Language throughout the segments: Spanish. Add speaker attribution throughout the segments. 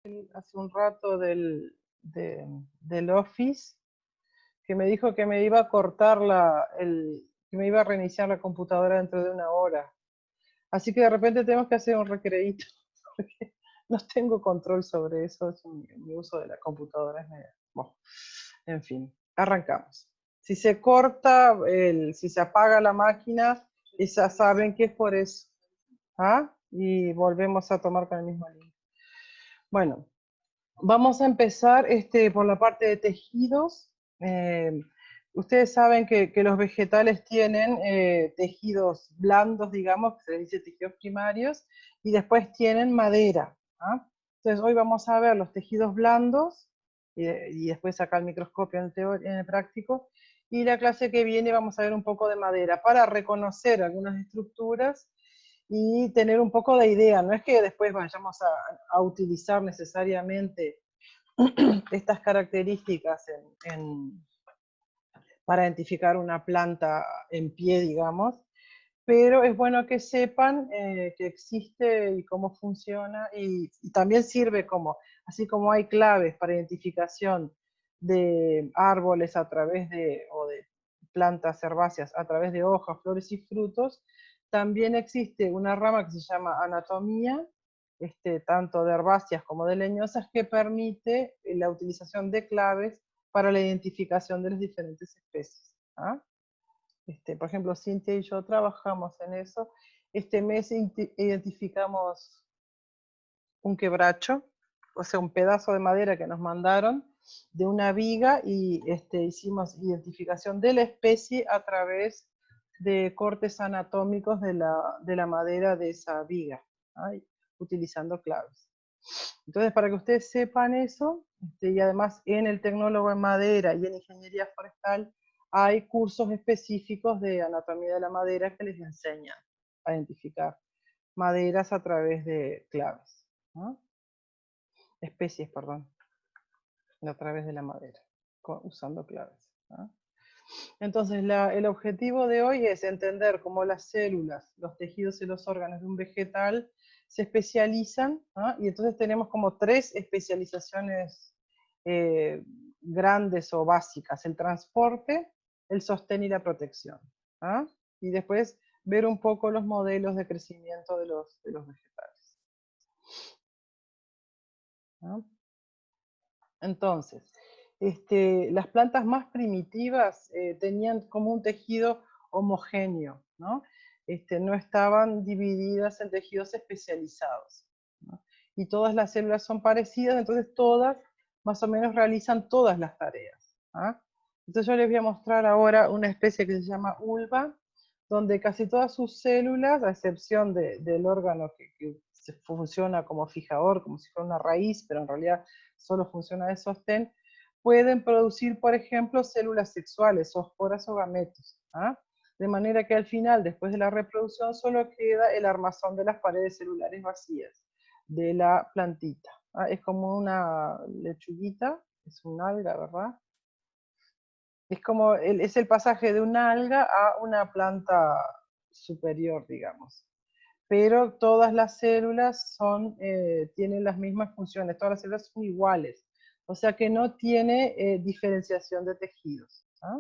Speaker 1: Hace un rato del Office, que me dijo que me iba a cortar que me iba a reiniciar la computadora dentro de una hora. Así que de repente tenemos que hacer un recreíto, porque no tengo control sobre eso, mi uso de la computadora es bueno, en fin, arrancamos. Si se corta, si se apaga la máquina, ya saben que es por eso. ¿Ah? Y volvemos a tomar con el mismo link. Bueno, vamos a empezar por la parte de tejidos. Ustedes saben que los vegetales tienen tejidos blandos, digamos, que se les dice tejidos primarios, y después tienen madera. ¿Ah? Entonces hoy vamos a ver los tejidos blandos, y después acá el microscopio en el práctico, y la clase que viene vamos a ver un poco de madera, para reconocer algunas estructuras y tener un poco de idea. No es que después vayamos a utilizar necesariamente estas características para identificar una planta en pie, digamos, pero es bueno que sepan que existe y cómo funciona, y también sirve como, así como hay claves para identificación de árboles o de plantas herbáceas a través de hojas, flores y frutos, también existe una rama que se llama anatomía, tanto de herbáceas como de leñosas, que permite la utilización de claves para la identificación de las diferentes especies. ¿Ah? Por ejemplo, Cintia y yo trabajamos en eso. Este mes identificamos un quebracho, o sea, un pedazo de madera que nos mandaron de una viga, y hicimos identificación de la especie a través de cortes anatómicos de la madera de esa viga, ¿sí? Utilizando claves. Entonces, para que ustedes sepan eso, y además en el tecnólogo en madera y en ingeniería forestal, hay cursos específicos de anatomía de la madera que les enseñan a identificar maderas a través de claves, ¿no? Especies, perdón, a través de la madera, usando claves, ¿no? Entonces, el objetivo de hoy es entender cómo las células, los tejidos y los órganos de un vegetal se especializan, ¿no? Y entonces tenemos como tres especializaciones grandes o básicas: el transporte, el sostén y la protección, ¿no? Y después ver un poco los modelos de crecimiento de los vegetales, ¿no? Entonces, las plantas más primitivas tenían como un tejido homogéneo, ¿no? No estaban divididas en tejidos especializados, ¿no? Y todas las células son parecidas, entonces todas más o menos realizan todas las tareas, ¿ah? Entonces yo les voy a mostrar ahora una especie que se llama ulva, donde casi todas sus células, a excepción del órgano que funciona como fijador, como si fuera una raíz, pero en realidad solo funciona de sostén, pueden producir, por ejemplo, células sexuales, esporas o gametos, ¿ah? De manera que al final, después de la reproducción, solo queda el armazón de las paredes celulares vacías de la plantita, ¿ah? Es como una lechuguita, es una alga, ¿verdad? Es como es el pasaje de una alga a una planta superior, digamos. Pero todas las células tienen las mismas funciones, todas las células son iguales, o sea que no tiene diferenciación de tejidos, ¿ah?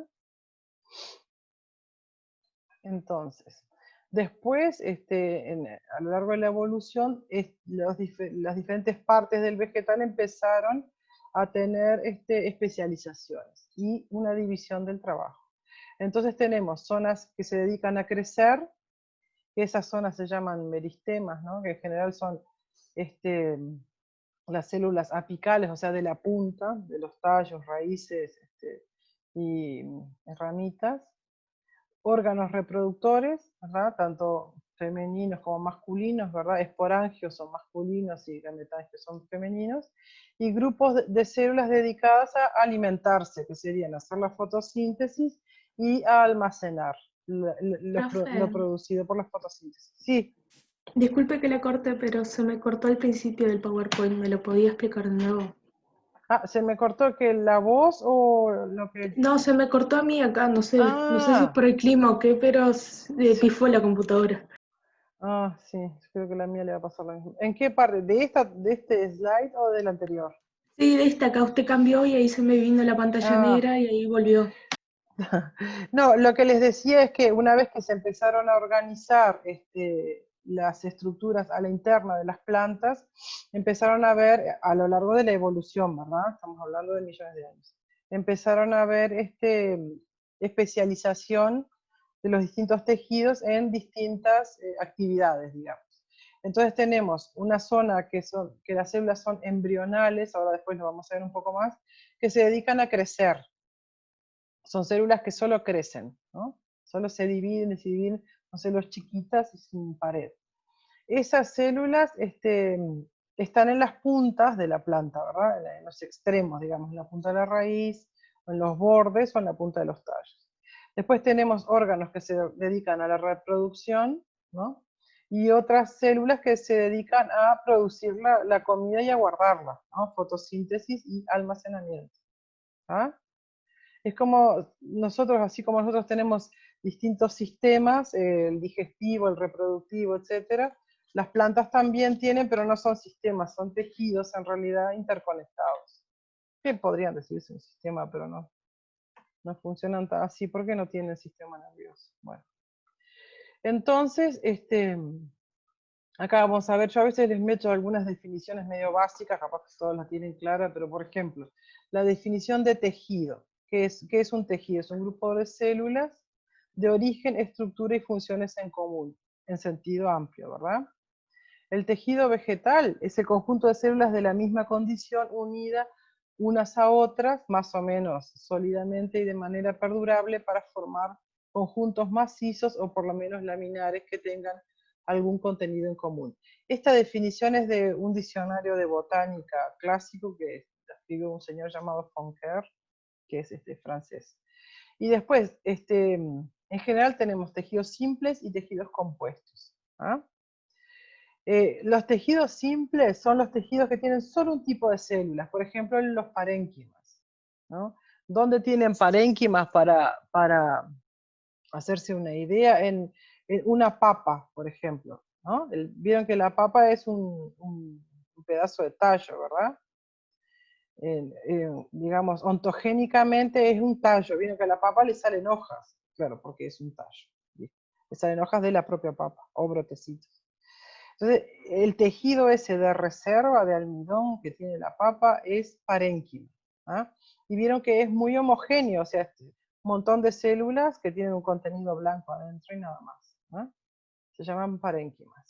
Speaker 1: Entonces, después, a lo largo de la evolución, las diferentes partes del vegetal empezaron a tener especializaciones y una división del trabajo. Entonces tenemos zonas que se dedican a crecer, que esas zonas se llaman meristemas, ¿no? Que en general son las células apicales, o sea, de la punta, de los tallos, raíces y ramitas. Órganos reproductores, ¿verdad? Tanto femeninos como masculinos, ¿verdad? Esporangios son masculinos y gametangios son femeninos. Y grupos de células dedicadas a alimentarse, que serían hacer la fotosíntesis y a almacenar lo
Speaker 2: Profe,
Speaker 1: producido por la fotosíntesis. Sí.
Speaker 2: disculpe que la corte, pero se me cortó al principio del PowerPoint. ¿Me lo podía explicar de nuevo?
Speaker 1: Ah, ¿se me cortó que la voz o lo que...?
Speaker 2: No, se me cortó a mí acá, no sé si es
Speaker 1: Ah,
Speaker 2: por el clima o qué, pero pifó la computadora.
Speaker 1: Ah, sí, creo que la mía le va a pasar lo mismo. ¿En qué parte? ¿De este slide o del anterior?
Speaker 2: Sí, de esta acá usted cambió y ahí se me vino la pantalla
Speaker 1: Ah,
Speaker 2: negra y ahí volvió.
Speaker 1: no, lo que les decía es que una vez que se empezaron a organizar las estructuras a la interna de las plantas, empezaron a ver a lo largo de la evolución, ¿verdad? Estamos hablando de millones de años. Empezaron a ver especialización de los distintos tejidos en distintas actividades, digamos. Entonces tenemos una zona que las células son embrionales, ahora después lo vamos a ver un poco más, que se dedican a crecer. Son células que solo crecen, ¿no? Solo se dividen, son células chiquitas y sin pared. Esas células están en las puntas de la planta, ¿verdad? En los extremos, digamos, en la punta de la raíz, o en los bordes, o en la punta de los tallos. Después tenemos órganos que se dedican a la reproducción, ¿no? Y otras células que se dedican a producir la comida y a guardarla, ¿no? Fotosíntesis y almacenamiento. ¿Ah? Es como nosotros, así como nosotros tenemos distintos sistemas, el digestivo, el reproductivo, etcétera, las plantas también tienen, pero no son sistemas, son tejidos en realidad interconectados. Que podrían decirse un sistema, pero no funcionan así porque no tienen sistema nervioso. Bueno, entonces, acá vamos a ver, yo a veces les meto algunas definiciones medio básicas, capaz que todos las tienen clara, pero por ejemplo, la definición de tejido. ¿Qué es un tejido? Es un grupo de células de origen, estructura y funciones en común, en sentido amplio, ¿verdad? El tejido vegetal es el conjunto de células de la misma condición unidas unas a otras, más o menos sólidamente y de manera perdurable para formar conjuntos macizos o por lo menos laminares que tengan algún contenido en común. Esta definición es de un diccionario de botánica clásico que escribió un señor llamado Foncker, que es francés. Y después, en general tenemos tejidos simples y tejidos compuestos. ¿Ah? Los tejidos simples son los tejidos que tienen solo un tipo de células, por ejemplo, los parénquimas, ¿no? ¿Dónde tienen parénquimas para hacerse una idea? En una papa, por ejemplo, ¿no? Vieron que la papa es un pedazo de tallo, ¿verdad? Digamos, ontogénicamente es un tallo. Vieron que a la papa le salen hojas, claro, porque es un tallo. ¿Viste? Le salen hojas de la propia papa, o brotecitos. Entonces, el tejido ese de reserva de almidón que tiene la papa es parénquima. ¿Ah? Y vieron que es muy homogéneo, o sea, un montón de células que tienen un contenido blanco adentro y nada más. ¿Ah? Se llaman parénquimas.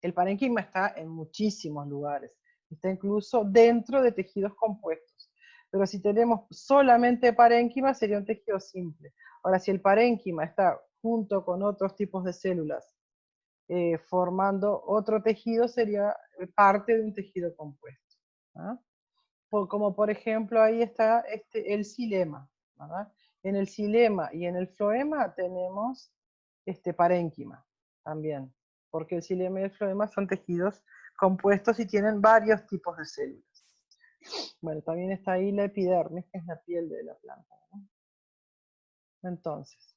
Speaker 1: El parénquima está en muchísimos lugares, está incluso dentro de tejidos compuestos. Pero si tenemos solamente parénquima, sería un tejido simple. Ahora, si el parénquima está junto con otros tipos de células, formando otro tejido, sería parte de un tejido compuesto. ¿Ah? Como por ejemplo ahí está el xilema. ¿Verdad? En el xilema y en el floema tenemos parénquima también, porque el xilema y el floema son tejidos compuestos y tienen varios tipos de células. Bueno, también está ahí la epidermis, que es la piel de la planta. ¿No? Entonces,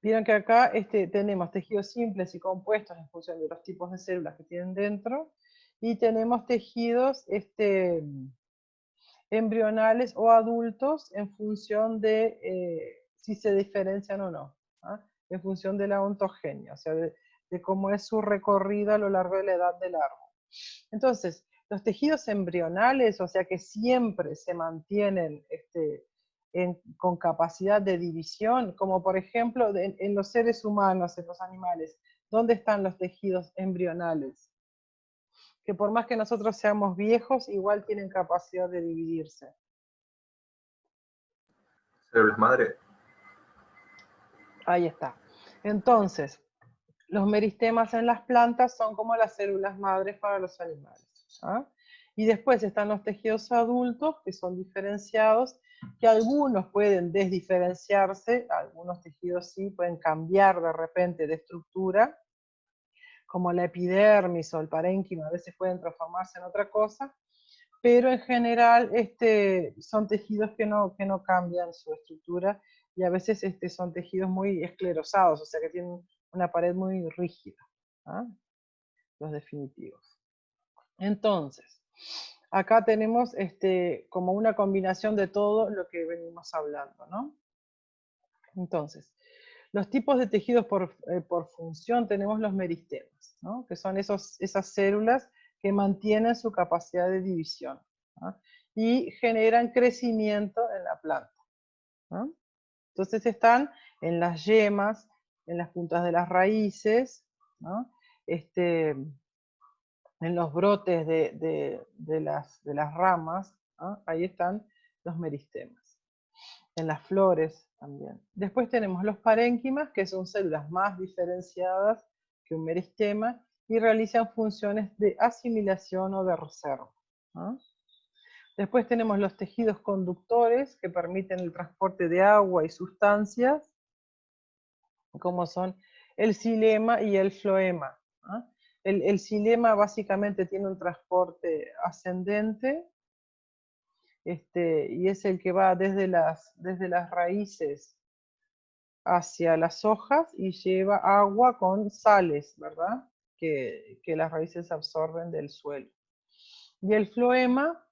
Speaker 1: vieron que acá tenemos tejidos simples y compuestos en función de los tipos de células que tienen dentro, y tenemos tejidos embrionales o adultos en función de si se diferencian o no, ¿ah? En función de la ontogenia, o sea, de cómo es su recorrido a lo largo de la edad del árbol. Entonces, los tejidos embrionales, o sea que siempre se mantienen con capacidad de división, como por ejemplo en los seres humanos, en los animales, ¿dónde están los tejidos embrionales? Que por más que nosotros seamos viejos, igual tienen capacidad de dividirse.
Speaker 3: Células madre.
Speaker 1: Ahí está. Entonces, los meristemas en las plantas son como las células madres para los animales. ¿Ah? Y después están los tejidos adultos, que son diferenciados, que algunos pueden desdiferenciarse, algunos tejidos sí pueden cambiar de repente de estructura, como la epidermis o el parénquima, a veces pueden transformarse en otra cosa, pero en general son tejidos que no cambian su estructura, y a veces son tejidos muy esclerosados, o sea que tienen una pared muy rígida, ¿ah? Los definitivos. Entonces, acá tenemos como una combinación de todo lo que venimos hablando, ¿no? Entonces, los tipos de tejidos por función tenemos los meristemas, ¿no? Que son esas células que mantienen su capacidad de división, ¿no? Y generan crecimiento en la planta, ¿no? Entonces están en las yemas, en las puntas de las raíces, ¿no? En los brotes de las ramas, ¿no? Ahí están los meristemas. En las flores también. Después tenemos los parénquimas, que son células más diferenciadas que un meristema y realizan funciones de asimilación o de reserva, ¿no? Después tenemos los tejidos conductores, que permiten el transporte de agua y sustancias, como son el xilema y el floema, ¿no? El xilema básicamente tiene un transporte ascendente, y es el que va desde las raíces hacia las hojas y lleva agua con sales, ¿verdad? Que las raíces absorben del suelo. Y el floema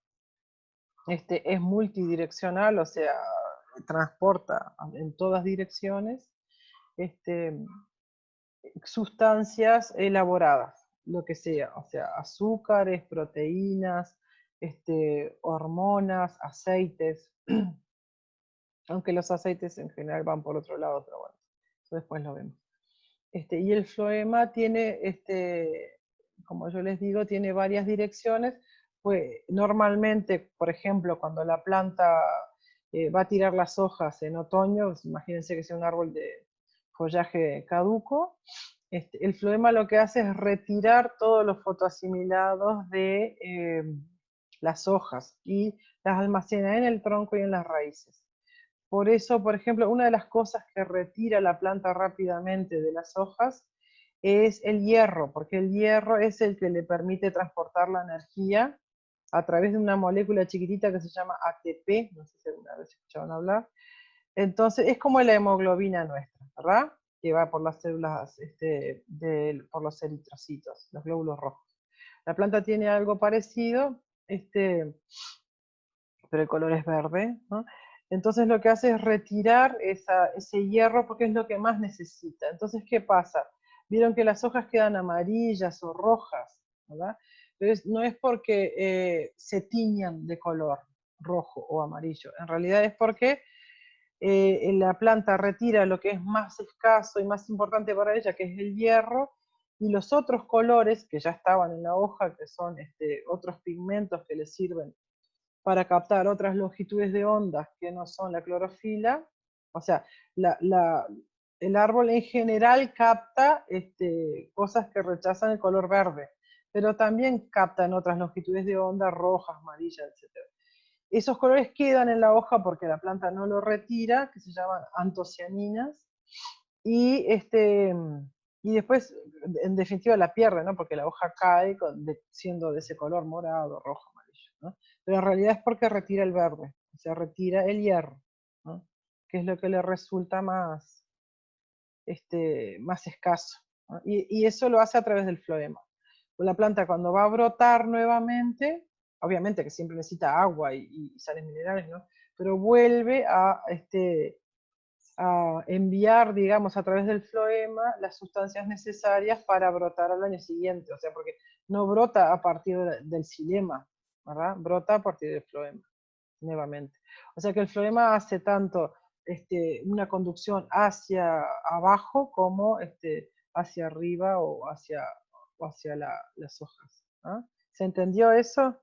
Speaker 1: es multidireccional, o sea, transporta en todas direcciones sustancias elaboradas, lo que sea, o sea, azúcares, proteínas, hormonas, aceites, aunque los aceites en general van por otro lado, pero bueno, eso después lo vemos. Y el floema tiene, como yo les digo, tiene varias direcciones. Pues normalmente, por ejemplo, cuando la planta va a tirar las hojas en otoño, imagínense que sea un árbol de follaje caduco, el floema lo que hace es retirar todos los fotoasimilados de las hojas y las almacena en el tronco y en las raíces. Por eso, por ejemplo, una de las cosas que retira la planta rápidamente de las hojas es el hierro, porque el hierro es el que le permite transportar la energía a través de una molécula chiquitita que se llama ATP, no sé si alguna vez escucharon hablar. Entonces, es como la hemoglobina nuestra, ¿verdad? Que va por las células, por los eritrocitos, los glóbulos rojos. La planta tiene algo parecido, pero el color es verde, ¿no? Entonces lo que hace es retirar ese hierro porque es lo que más necesita. Entonces, ¿qué pasa? Vieron que las hojas quedan amarillas o rojas, ¿verdad? Entonces, no es porque se tiñan de color rojo o amarillo, en realidad es porque la planta retira lo que es más escaso y más importante para ella, que es el hierro, y los otros colores que ya estaban en la hoja, que son otros pigmentos que le sirven para captar otras longitudes de ondas que no son la clorofila. O sea, el árbol en general capta cosas que rechazan el color verde, pero también captan otras longitudes de onda, rojas, amarillas, etc. Esos colores quedan en la hoja porque la planta no lo retira, que se llaman antocianinas, y, y después, en definitiva, la pierde, ¿no? Porque la hoja cae siendo de ese color morado, rojo, amarillo, ¿no? Pero en realidad es porque retira el verde, o sea, retira el hierro, ¿no? Que es lo que le resulta más escaso, ¿no? Y eso lo hace a través del floema. La planta cuando va a brotar nuevamente, obviamente que siempre necesita agua y sales minerales, ¿no? Pero vuelve a enviar, digamos, a través del floema las sustancias necesarias para brotar al año siguiente, o sea, porque no brota a partir del xilema, ¿verdad? Brota a partir del floema, nuevamente. O sea que el floema hace tanto una conducción hacia abajo como hacia arriba o hacia las hojas. ¿Ah? ¿Se entendió eso?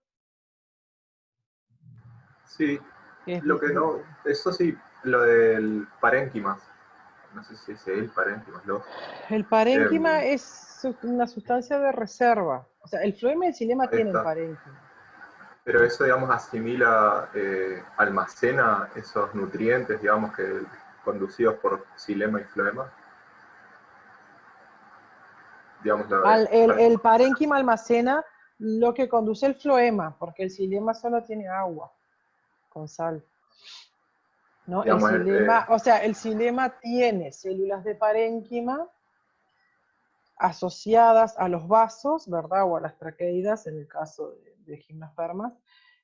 Speaker 3: Sí,
Speaker 1: Es
Speaker 3: lo que no, eso sí, lo del parénquimas, no sé si es el parénquimas,
Speaker 1: El parénquima
Speaker 3: eh,
Speaker 1: es una sustancia de reserva. O sea, el floema y el xilema
Speaker 3: ahí
Speaker 1: tienen
Speaker 3: está.
Speaker 1: parénquima.
Speaker 3: Pero eso, digamos, asimila, almacena esos nutrientes, digamos, que conducidos por xilema y floema. Digamos,
Speaker 1: El parénquima almacena lo que conduce el floema, porque el xilema solo tiene agua con sal. ¿No? El
Speaker 3: digamos,
Speaker 1: xilema, o sea, el xilema tiene células de parénquima asociadas a los vasos, ¿verdad? O a las traqueidas, en el caso de gimnospermas,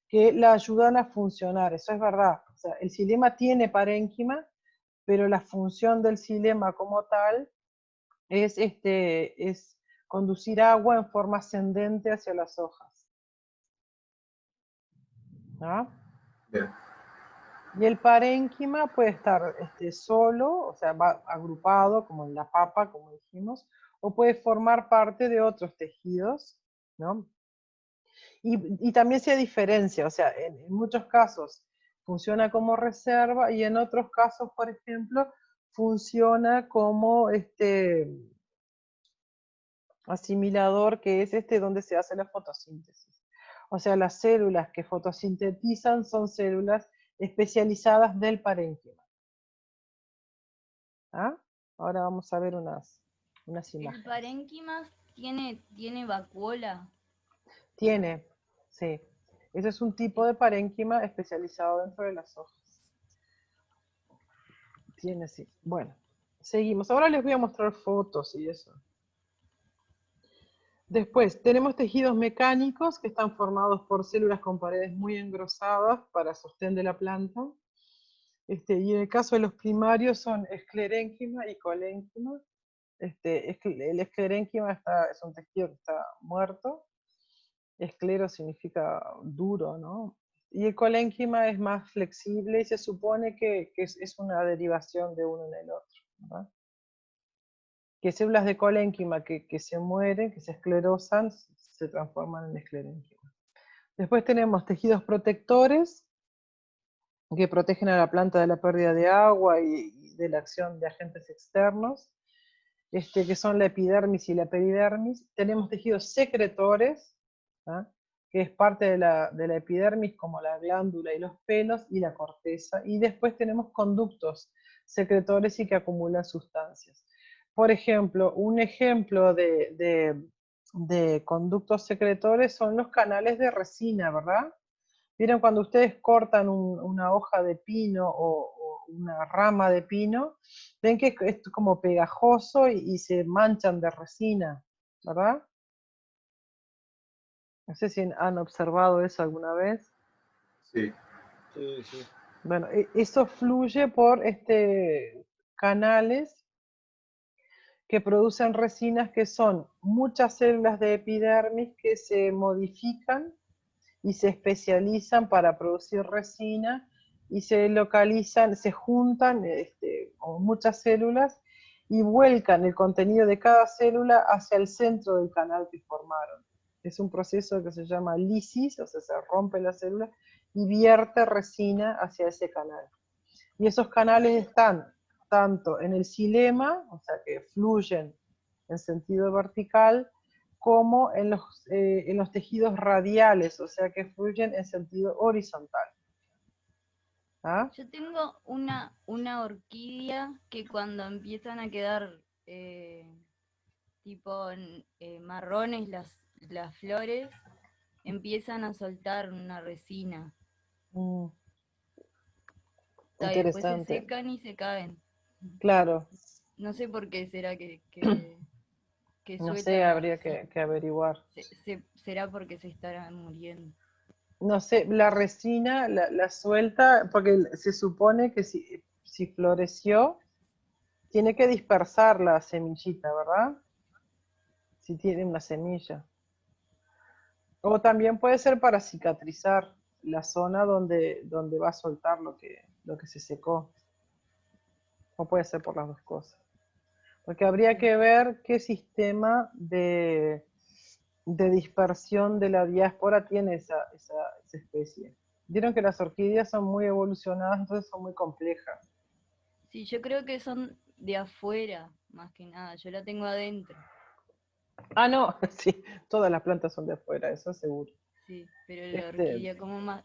Speaker 1: que la ayudan a funcionar, eso es verdad. O sea, el xilema tiene parénquima, pero la función del xilema como tal es conducir agua en forma ascendente hacia las hojas. ¿No?
Speaker 3: Bien.
Speaker 1: Y el parénquima puede estar solo, o sea, va agrupado, como en la papa, como dijimos, o puede formar parte de otros tejidos, ¿no? Y también se diferencia, o sea, en muchos casos funciona como reserva y en otros casos, por ejemplo, funciona como asimilador, que es donde se hace la fotosíntesis. O sea, las células que fotosintetizan son células especializadas del parénquima. ¿Ah? Ahora vamos a ver unas imágenes.
Speaker 4: ¿El parénquima tiene vacuola?
Speaker 1: Tiene, sí. Ese es un tipo de parénquima especializado dentro de las hojas. Tiene, sí. Bueno, seguimos. Ahora les voy a mostrar fotos y eso. Después, tenemos tejidos mecánicos que están formados por células con paredes muy engrosadas para sostén de la planta. Y en el caso de los primarios son esclerénquima y colénquima. El esclerénquima es un tejido que está muerto. Esclero significa duro, ¿no? Y el colénquima es más flexible y se supone que es una derivación de uno en el otro, ¿verdad? Que células de colénquima que se mueren, que se esclerosan, se transforman en esclerénquima. Después tenemos tejidos protectores, que protegen a la planta de la pérdida de agua y de la acción de agentes externos, que son la epidermis y la peridermis. Tenemos tejidos secretores, ¿ah? Que es parte de la epidermis, como la glándula y los pelos, y la corteza. Y después tenemos conductos secretores y que acumulan sustancias. Por ejemplo, un ejemplo de conductos secretores son los canales de resina, ¿verdad? ¿Vieron cuando ustedes cortan una hoja de pino o una rama de pino? Ven que es como pegajoso y se manchan de resina, ¿verdad? No sé si han observado eso alguna vez.
Speaker 3: Sí.
Speaker 5: Sí, sí.
Speaker 1: Bueno, eso fluye por canales que producen resinas, que son muchas células de epidermis que se modifican y se especializan para producir resina y se localizan, se juntan con muchas células y vuelcan el contenido de cada célula hacia el centro del canal que formaron. Es un proceso que se llama lisis, o sea, se rompe la célula y vierte resina hacia ese canal. Y esos canales están tanto en el xilema, o sea, que fluyen en sentido vertical, como en los tejidos radiales, o sea, que fluyen en sentido horizontal. ¿Ah?
Speaker 4: Yo tengo una orquídea que cuando empiezan a quedar tipo marrones las flores, empiezan a soltar una resina.
Speaker 1: Mm,
Speaker 4: Después se
Speaker 1: interesante.
Speaker 4: secan y se caen.
Speaker 1: Claro,
Speaker 4: No sé por qué será que
Speaker 1: no sé,
Speaker 4: sueltan
Speaker 1: habría que averiguar.
Speaker 4: será porque se estarán muriendo.
Speaker 1: No sé, la resina la suelta, porque se supone que si floreció, tiene que dispersar la semillita, ¿verdad? Si tiene una semilla. O también puede ser para cicatrizar la zona donde va a soltar lo que se secó. O puede ser por las dos cosas. Porque habría que ver qué sistema de dispersión de la diáspora tiene esa especie. Vieron que las orquídeas son muy evolucionadas, entonces son muy complejas.
Speaker 4: Sí, yo creo que son de afuera, más que nada. Yo la tengo adentro.
Speaker 1: Ah, no, sí, todas las plantas son de afuera, eso seguro.
Speaker 4: Sí, pero la orquídea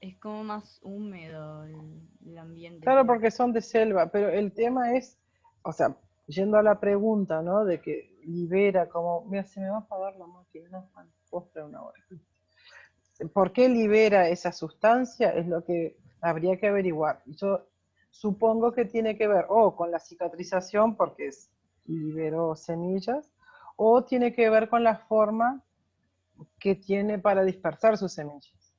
Speaker 4: es como más húmedo el ambiente.
Speaker 1: Claro, porque son de selva, pero el tema es, o sea, yendo a la pregunta, ¿no? De que libera, como, mira, se me va a apagar la máquina, no, puedo esperar una hora. ¿Por qué libera esa sustancia? Es lo que habría que averiguar. Yo supongo que tiene que ver o con la cicatrización, porque liberó semillas, o tiene que ver con la forma que tiene para dispersar sus semillas,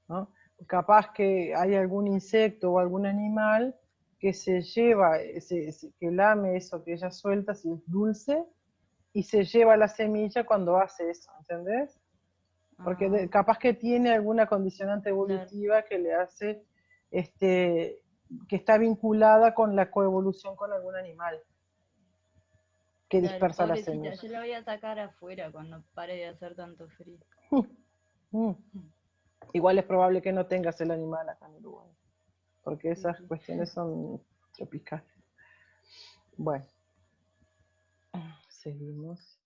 Speaker 1: ¿no? Capaz que hay algún insecto o algún animal que se lleva, que lame eso que ella suelta, si es dulce, y se lleva la semilla cuando hace eso, ¿entendés? Porque capaz que tiene alguna condicionante evolutiva que le hace, que está vinculada con la coevolución con algún animal que dispersa la semilla.
Speaker 4: Yo la voy a sacar afuera cuando pare de hacer tanto frío.
Speaker 1: Igual es probable que no tengas el animal acá en Uruguay, porque esas cuestiones son tropicales. Bueno, seguimos.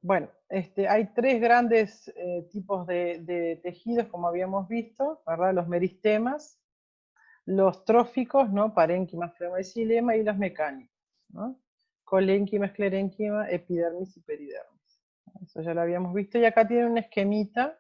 Speaker 1: Bueno, hay tres grandes tipos de tejidos, como habíamos visto, ¿verdad? Los meristemas, los tróficos, ¿no? Parénquima, flema y xilema, y los mecánicos, ¿no? Colénquima, esclerénquima, epidermis y peridermis. Eso ya lo habíamos visto, y acá tiene un esquemita,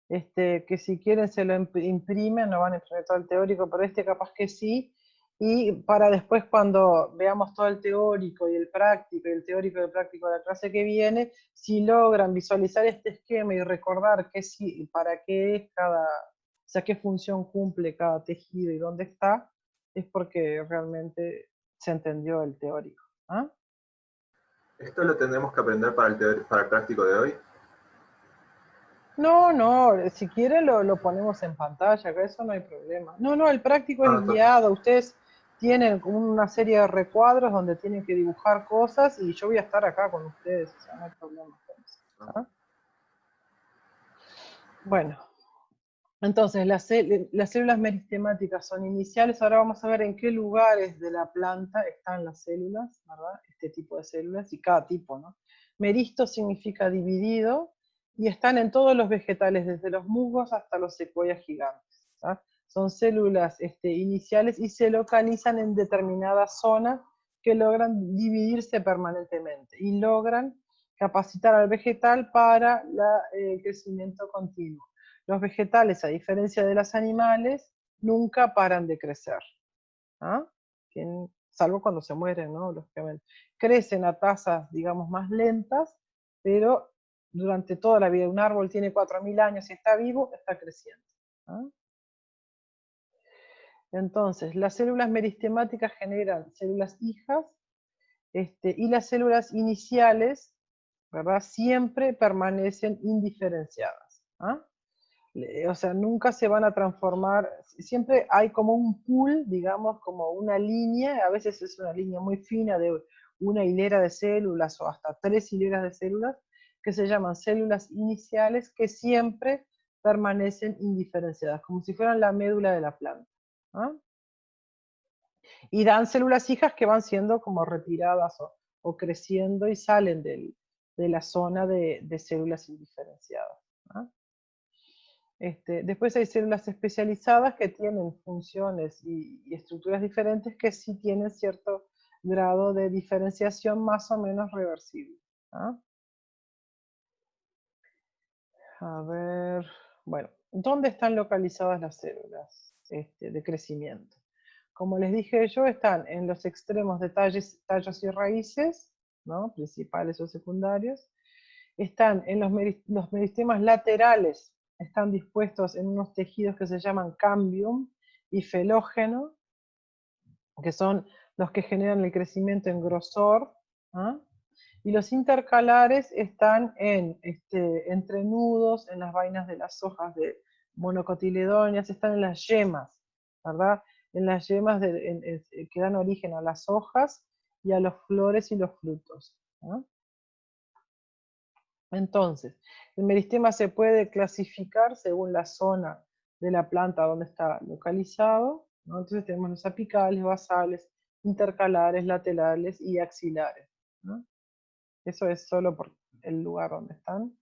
Speaker 1: que si quieren se lo imprimen, no van a imprimir todo el teórico, pero capaz que sí, y para después cuando veamos todo el teórico y el práctico, y el teórico y el práctico de la clase que viene, si logran visualizar este esquema y recordar para qué es cada, o sea, qué función cumple cada tejido y dónde está, es porque realmente se entendió el teórico. ¿Ah?
Speaker 3: ¿Esto lo tendremos que aprender para el práctico de hoy?
Speaker 1: No, si quieren lo ponemos en pantalla, que eso no hay problema. No, el práctico es guiado, ustedes tienen una serie de recuadros donde tienen que dibujar cosas y yo voy a estar acá con ustedes, o sea, no hay problema con eso. ¿Ah? Bueno, entonces las células meristemáticas son iniciales. Ahora vamos a ver en qué lugares de la planta están las células, ¿verdad? Este tipo de células, y cada tipo, ¿no? Meristo significa dividido, y están en todos los vegetales, desde los musgos hasta los secuoyas gigantes. ¿Ah? Son células iniciales y se localizan en determinadas zonas que logran dividirse permanentemente y logran capacitar al vegetal para el crecimiento continuo. Los vegetales, a diferencia de los animales, nunca paran de crecer. ¿Ah? Salvo cuando se mueren, ¿no? Lógicamente. Crecen a tasas, digamos, más lentas, pero durante toda la vida. Un árbol tiene 4000 años y está vivo, está creciendo. ¿Ah? Entonces, las células meristemáticas generan células hijas, y las células iniciales, ¿verdad? Siempre permanecen indiferenciadas. ¿Ah? O sea, nunca se van a transformar, siempre hay como un pool, digamos, como una línea, a veces es una línea muy fina de una hilera de células o hasta 3 hileras de células, que se llaman células iniciales, que siempre permanecen indiferenciadas, como si fueran la médula de la planta. ¿Ah? Y dan células hijas que van siendo como retiradas o creciendo y salen de la zona de células indiferenciadas. ¿Ah? Después hay células especializadas que tienen funciones y estructuras diferentes que sí tienen cierto grado de diferenciación más o menos reversible. ¿Ah? A ver, bueno, ¿dónde están localizadas las células de crecimiento? Como les dije yo, están en los extremos de tallos y raíces, ¿no? Principales o secundarios. Están en los meristemas laterales, están dispuestos en unos tejidos que se llaman cambium y felógeno, que son los que generan el crecimiento en grosor. ¿Ah? Y los intercalares están en entrenudos, en las vainas de las hojas de monocotiledóneas, están en las yemas, ¿verdad? En las yemas que dan origen a las hojas y a los flores y los frutos. ¿Ah? Entonces, el meristema se puede clasificar según la zona de la planta donde está localizado, ¿no? Entonces tenemos los apicales, basales, intercalares, laterales y axilares, ¿no? Eso es solo por el lugar donde están.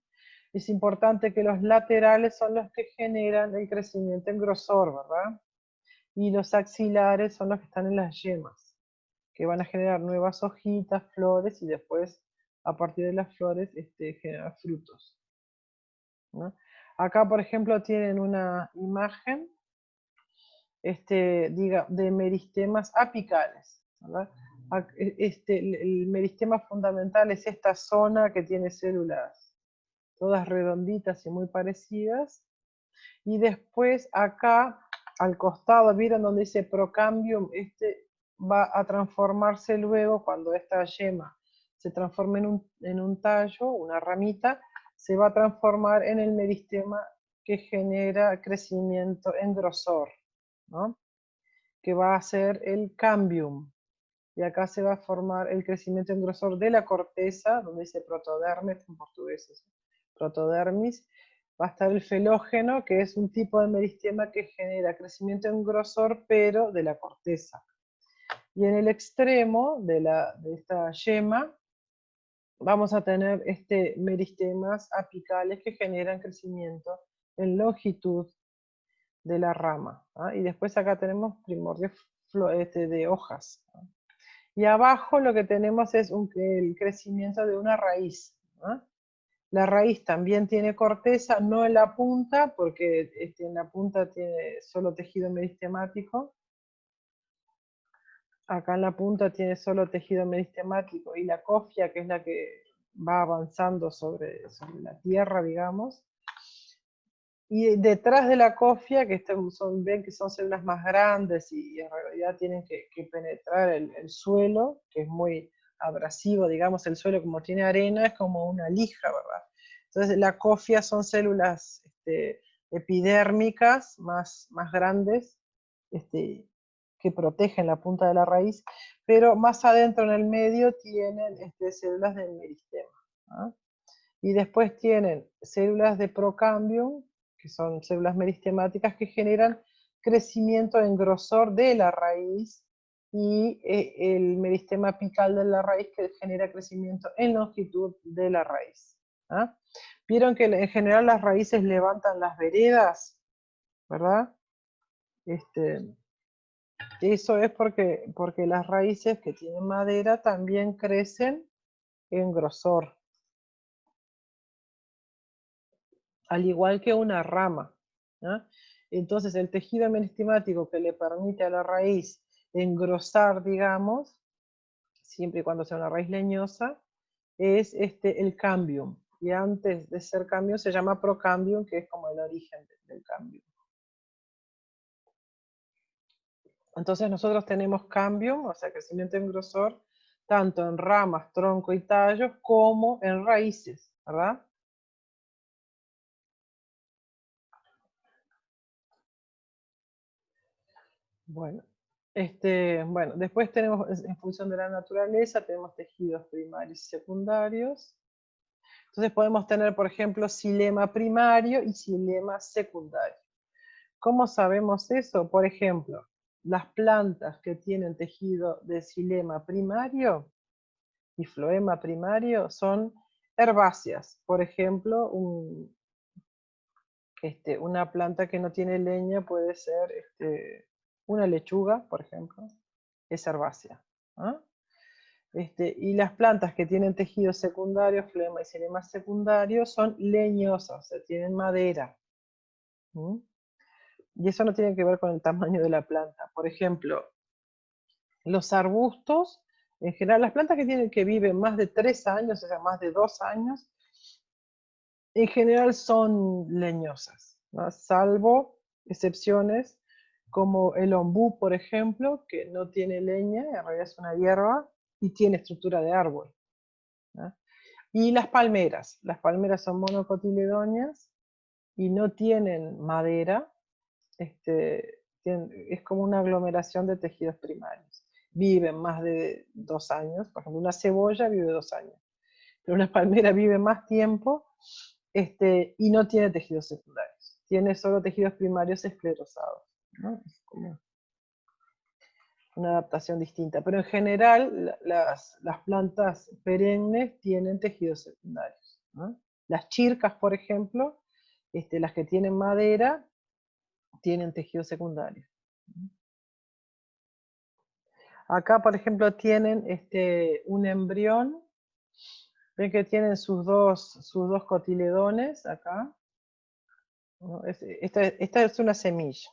Speaker 1: Es importante que los laterales son los que generan el crecimiento en grosor, ¿verdad? Y los axilares son los que están en las yemas, que van a generar nuevas hojitas, flores, y después, a partir de las flores, generar frutos, ¿no? Acá, por ejemplo, tienen una imagen de meristemas apicales, ¿verdad? el meristema fundamental es esta zona que tiene células todas redonditas y muy parecidas. Y después acá, al costado, ¿vieron donde dice procambium? Va a transformarse luego, cuando esta yema se transforme en un tallo, una ramita, se va a transformar en el meristema que genera crecimiento en grosor, ¿no? Que va a ser el cambium. Y acá se va a formar el crecimiento en grosor de la corteza, donde dice protodermis en portugués, protodermis. Va a estar el felógeno, que es un tipo de meristema que genera crecimiento en grosor, pero de la corteza. Y en el extremo de esta yema, vamos a tener meristemas apicales que generan crecimiento en longitud de la rama. ¿Ah? Y después acá tenemos primordios de hojas. ¿Ah? Y abajo lo que tenemos es el crecimiento de una raíz. ¿Ah? La raíz también tiene corteza, no en la punta, porque en la punta tiene solo tejido meristemático. Acá en la punta tiene solo tejido meristemático, y la cofia, que es la que va avanzando sobre la tierra, digamos. Y detrás de la cofia, que ven que son células más grandes y en realidad tienen que penetrar el suelo, que es muy abrasivo, digamos, el suelo como tiene arena es como una lija, ¿verdad? Entonces la cofia son células epidérmicas más grandes, que protegen la punta de la raíz, pero más adentro en el medio tienen células del meristema. ¿Ah? Y después tienen células de procambium, que son células meristemáticas que generan crecimiento en grosor de la raíz, y el meristema apical de la raíz, que genera crecimiento en longitud de la raíz. ¿Ah? Vieron que en general las raíces levantan las veredas, ¿verdad? Eso es porque las raíces que tienen madera también crecen en grosor, al igual que una rama. ¿No? Entonces el tejido meristemático que le permite a la raíz engrosar, digamos, siempre y cuando sea una raíz leñosa, es el cambium. Y antes de ser cambium se llama procambium, que es como el origen del cambium. Entonces nosotros tenemos cambium, o sea, crecimiento en grosor, tanto en ramas, tronco y tallos, como en raíces, ¿verdad? Bueno, bueno, después tenemos, en función de la naturaleza, tenemos tejidos primarios y secundarios. Entonces podemos tener, por ejemplo, xilema primario y xilema secundario. ¿Cómo sabemos eso? Por ejemplo, las plantas que tienen tejido de xilema primario y floema primario son herbáceas. Por ejemplo, una planta que no tiene leña puede ser una lechuga, por ejemplo, es herbácea. ¿Ah? Y las plantas que tienen tejido secundario, floema y xilema secundario, son leñosas, o sea, tienen madera. ¿Mm? Y eso no tiene que ver con el tamaño de la planta. Por ejemplo, los arbustos, en general, las plantas que viven más de 3 años, o sea, más de 2 años, en general son leñosas, ¿no? Salvo excepciones como el ombú, por ejemplo, que no tiene leña, en realidad es una hierba y tiene estructura de árbol, ¿no? Y las palmeras son monocotiledóneas y no tienen madera, es como una aglomeración de tejidos primarios. Viven más de 2 años, por ejemplo, una cebolla vive 2 años, pero una palmera vive más tiempo, y no tiene tejidos secundarios, tiene solo tejidos primarios esclerosados, ¿no? Es como una adaptación distinta, pero en general las plantas perennes tienen tejidos secundarios, ¿no? Las chircas, por ejemplo, las que tienen madera, tienen tejido secundario. Acá, por ejemplo, tienen un embrión. Ven que tienen sus dos cotiledones acá. ¿No? Esta es una semilla.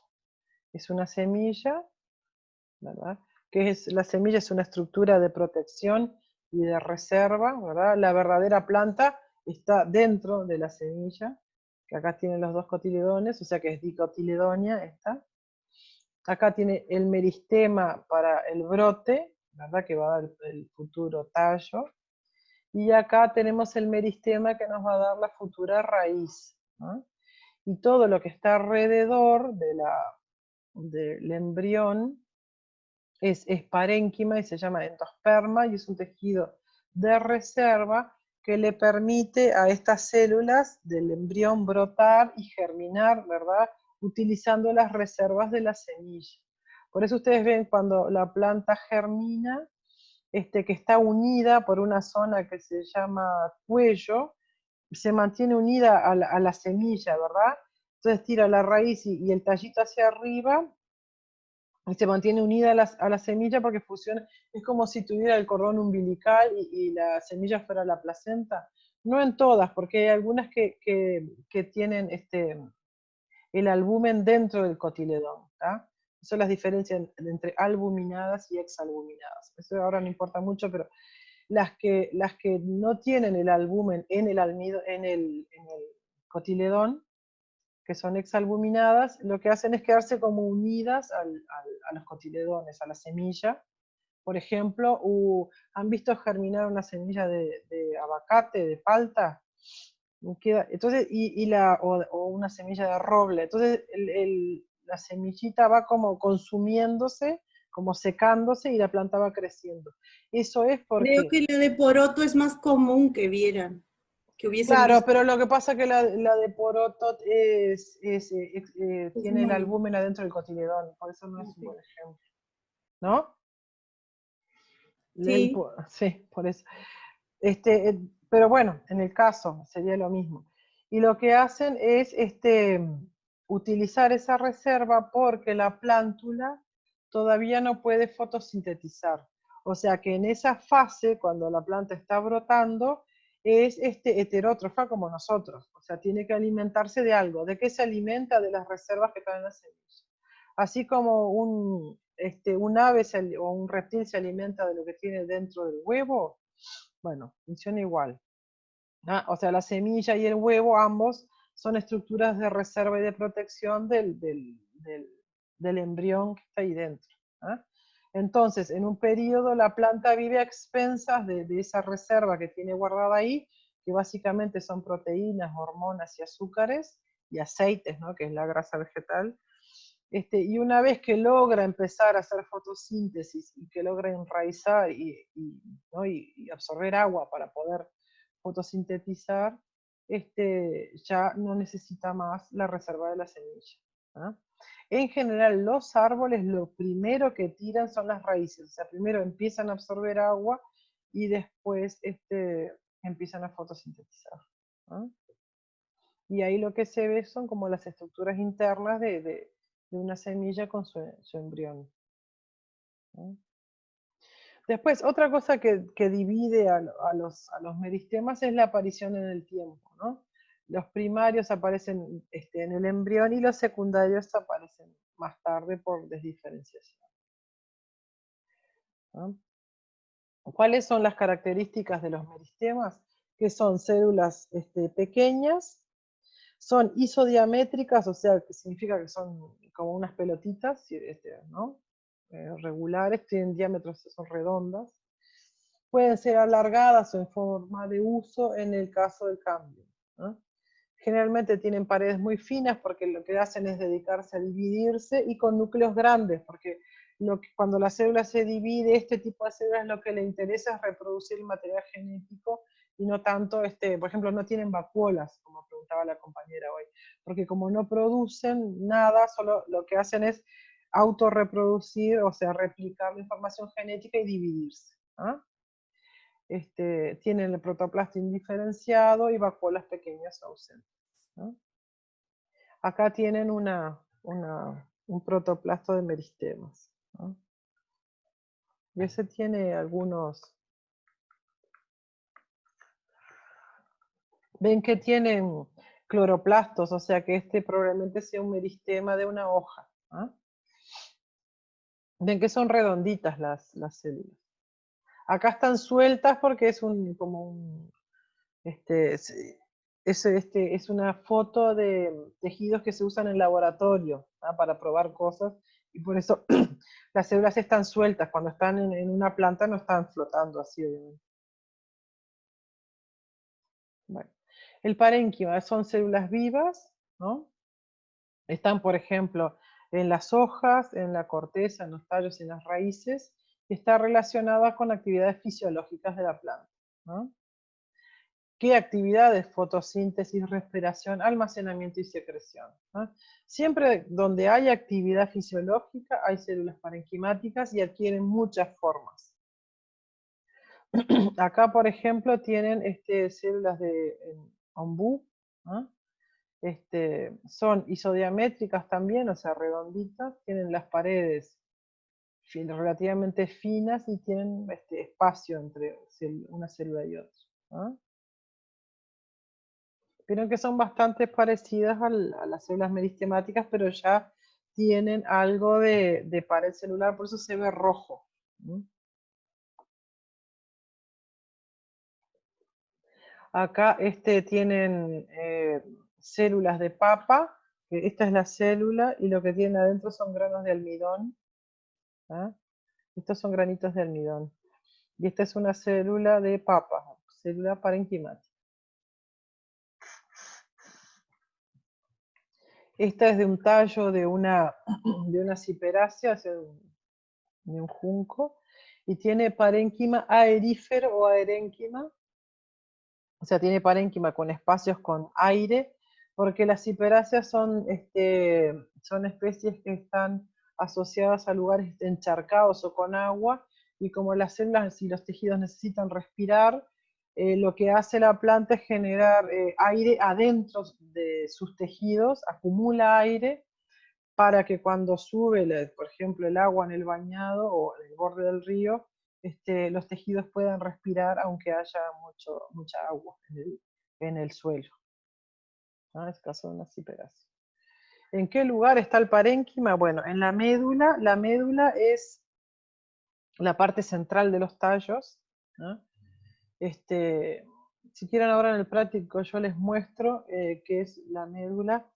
Speaker 1: Es una semilla, ¿verdad? que es la semilla es una estructura de protección y de reserva, ¿verdad? La verdadera planta está dentro de la semilla, que acá tienen los dos cotiledones, o sea que es dicotiledonia esta. Acá tiene el meristema para el brote, ¿verdad? Que va a dar el futuro tallo. Y acá tenemos el meristema que nos va a dar la futura raíz, ¿no? Y todo lo que está alrededor del embrión es parénquima y se llama endosperma, y es un tejido de reserva que le permite a estas células del embrión brotar y germinar, ¿verdad? Utilizando las reservas de la semilla. Por eso ustedes ven cuando la planta germina, que está unida por una zona que se llama cuello, se mantiene unida a la semilla, ¿verdad? Entonces tira la raíz y el tallito hacia arriba, y se mantiene unida a la semilla porque funciona, es como si tuviera el cordón umbilical y la semilla fuera la placenta. No en todas, porque hay algunas que tienen el albumen dentro del cotiledón. ¿Tá? Esas son las diferencias entre albuminadas y exalbuminadas. Eso ahora no importa mucho, pero las que no tienen el albumen en el cotiledón, que son exalbuminadas, lo que hacen es quedarse como unidas a los cotiledones, a la semilla. Por ejemplo, ¿han visto germinar una semilla de abacate, de palta? Entonces, o una semilla de roble. Entonces, la semillita va como consumiéndose, como secándose, y la planta va creciendo. Eso es
Speaker 5: Creo
Speaker 1: porque...
Speaker 5: que la de poroto es más común que vieran. Que hubiesen
Speaker 1: Claro,
Speaker 5: visto.
Speaker 1: pero lo que pasa es que la de poroto tiene el
Speaker 5: muy-
Speaker 1: albumen adentro del cotiledón, por eso no es un
Speaker 5: Sí.
Speaker 1: buen ejemplo. ¿No?
Speaker 5: Sí.
Speaker 1: Sí, por eso. Pero bueno, en el caso sería lo mismo. Y lo que hacen es utilizar esa reserva porque la plántula todavía no puede fotosintetizar. O sea que en esa fase, cuando la planta está brotando, es heterótrofa como nosotros. O sea, tiene que alimentarse de algo. ¿De qué se alimenta? De las reservas que están en la semilla. Así como un ave o un reptil se alimenta de lo que tiene dentro del huevo, bueno, funciona igual. ¿Ah? O sea, la semilla y el huevo, ambos son estructuras de reserva y de protección del embrión que está ahí dentro. ¿Ah? Entonces, en un periodo la planta vive a expensas de esa reserva que tiene guardada ahí, que básicamente son proteínas, hormonas y azúcares, y aceites, ¿no? Que es la grasa vegetal. Y una vez que logra empezar a hacer fotosíntesis y que logra enraizar ¿no? y absorber agua para poder fotosintetizar, ya no necesita más la reserva de la semilla. ¿Ah? En general, los árboles lo primero que tiran son las raíces, o sea, primero empiezan a absorber agua y después empiezan a fotosintetizar. ¿Ah? Y ahí lo que se ve son como las estructuras internas de una semilla con su embrión. ¿No? Después, otra cosa que divide a los meristemas es la aparición en el tiempo, ¿no? Los primarios aparecen en el embrión y los secundarios aparecen más tarde por desdiferenciación. ¿No? ¿Cuáles son las características de los meristemas? Que son células pequeñas, son isodiamétricas, o sea, que significa que son como unas pelotitas, ¿no? Regulares, tienen diámetros, son redondas. Pueden ser alargadas o en forma de uso en el caso del cambio. ¿No? Generalmente tienen paredes muy finas porque lo que hacen es dedicarse a dividirse, y con núcleos grandes, porque cuando la célula se divide, este tipo de células lo que le interesa es reproducir el material genético y no tanto, por ejemplo, no tienen vacuolas, como preguntaba la compañera hoy, porque como no producen nada, solo lo que hacen es autorreproducir, o sea, replicar la información genética y dividirse. ¿Ah? Tienen el protoplasto indiferenciado y vacuolas pequeñas ausentes. ¿No? Acá tienen un protoplasto de meristemas. ¿No? Y ese tiene algunos... Ven que tienen cloroplastos, o sea que probablemente sea un meristema de una hoja. ¿Ah? Ven que son redonditas las células. Acá están sueltas porque es es una foto de tejidos que se usan en laboratorio, ¿ah? Para probar cosas, y por eso las células están sueltas. Cuando están en una planta no están flotando así, obviamente. Bueno, el parénquima son células vivas, ¿no? Están, por ejemplo, en las hojas, en la corteza, en los tallos y en las raíces, y está relacionada con actividades fisiológicas de la planta, ¿no? ¿Qué actividades? Fotosíntesis, respiración, almacenamiento y secreción, ¿no? Siempre donde hay actividad fisiológica hay células parenquimáticas y adquieren muchas formas. Acá, por ejemplo, tienen células de ombú, ¿no? Son isodiamétricas también, o sea, redonditas, tienen las paredes relativamente finas y tienen espacio entre una célula y otra, ¿no? Vieron que son bastante parecidas a las células meristemáticas, pero ya tienen algo de pared celular, por eso se ve rojo, ¿no? Acá tienen células de papa, que esta es la célula, y lo que tiene adentro son granos de almidón, ¿ah? Estos son granitos de almidón. Y esta es una célula de papa, célula parenquimática. Esta es de un tallo de una ciperácea, o sea, de un junco, y tiene parénquima aerífero o aerénquima, o sea, tiene parénquima con espacios con aire, porque las ciperáceas son especies que están asociadas a lugares encharcados o con agua, y como las células y los tejidos necesitan respirar, lo que hace la planta es generar aire adentro de sus tejidos, acumula aire, para que cuando sube, por ejemplo, el agua en el bañado o en el borde del río, los tejidos puedan respirar aunque haya mucha agua en el suelo. ¿No? Es caso de una ciperácea. ¿En qué lugar está el parénquima? Bueno, en la médula. La médula es la parte central de los tallos, ¿no? Si quieren ahora en el práctico yo les muestro qué es la médula.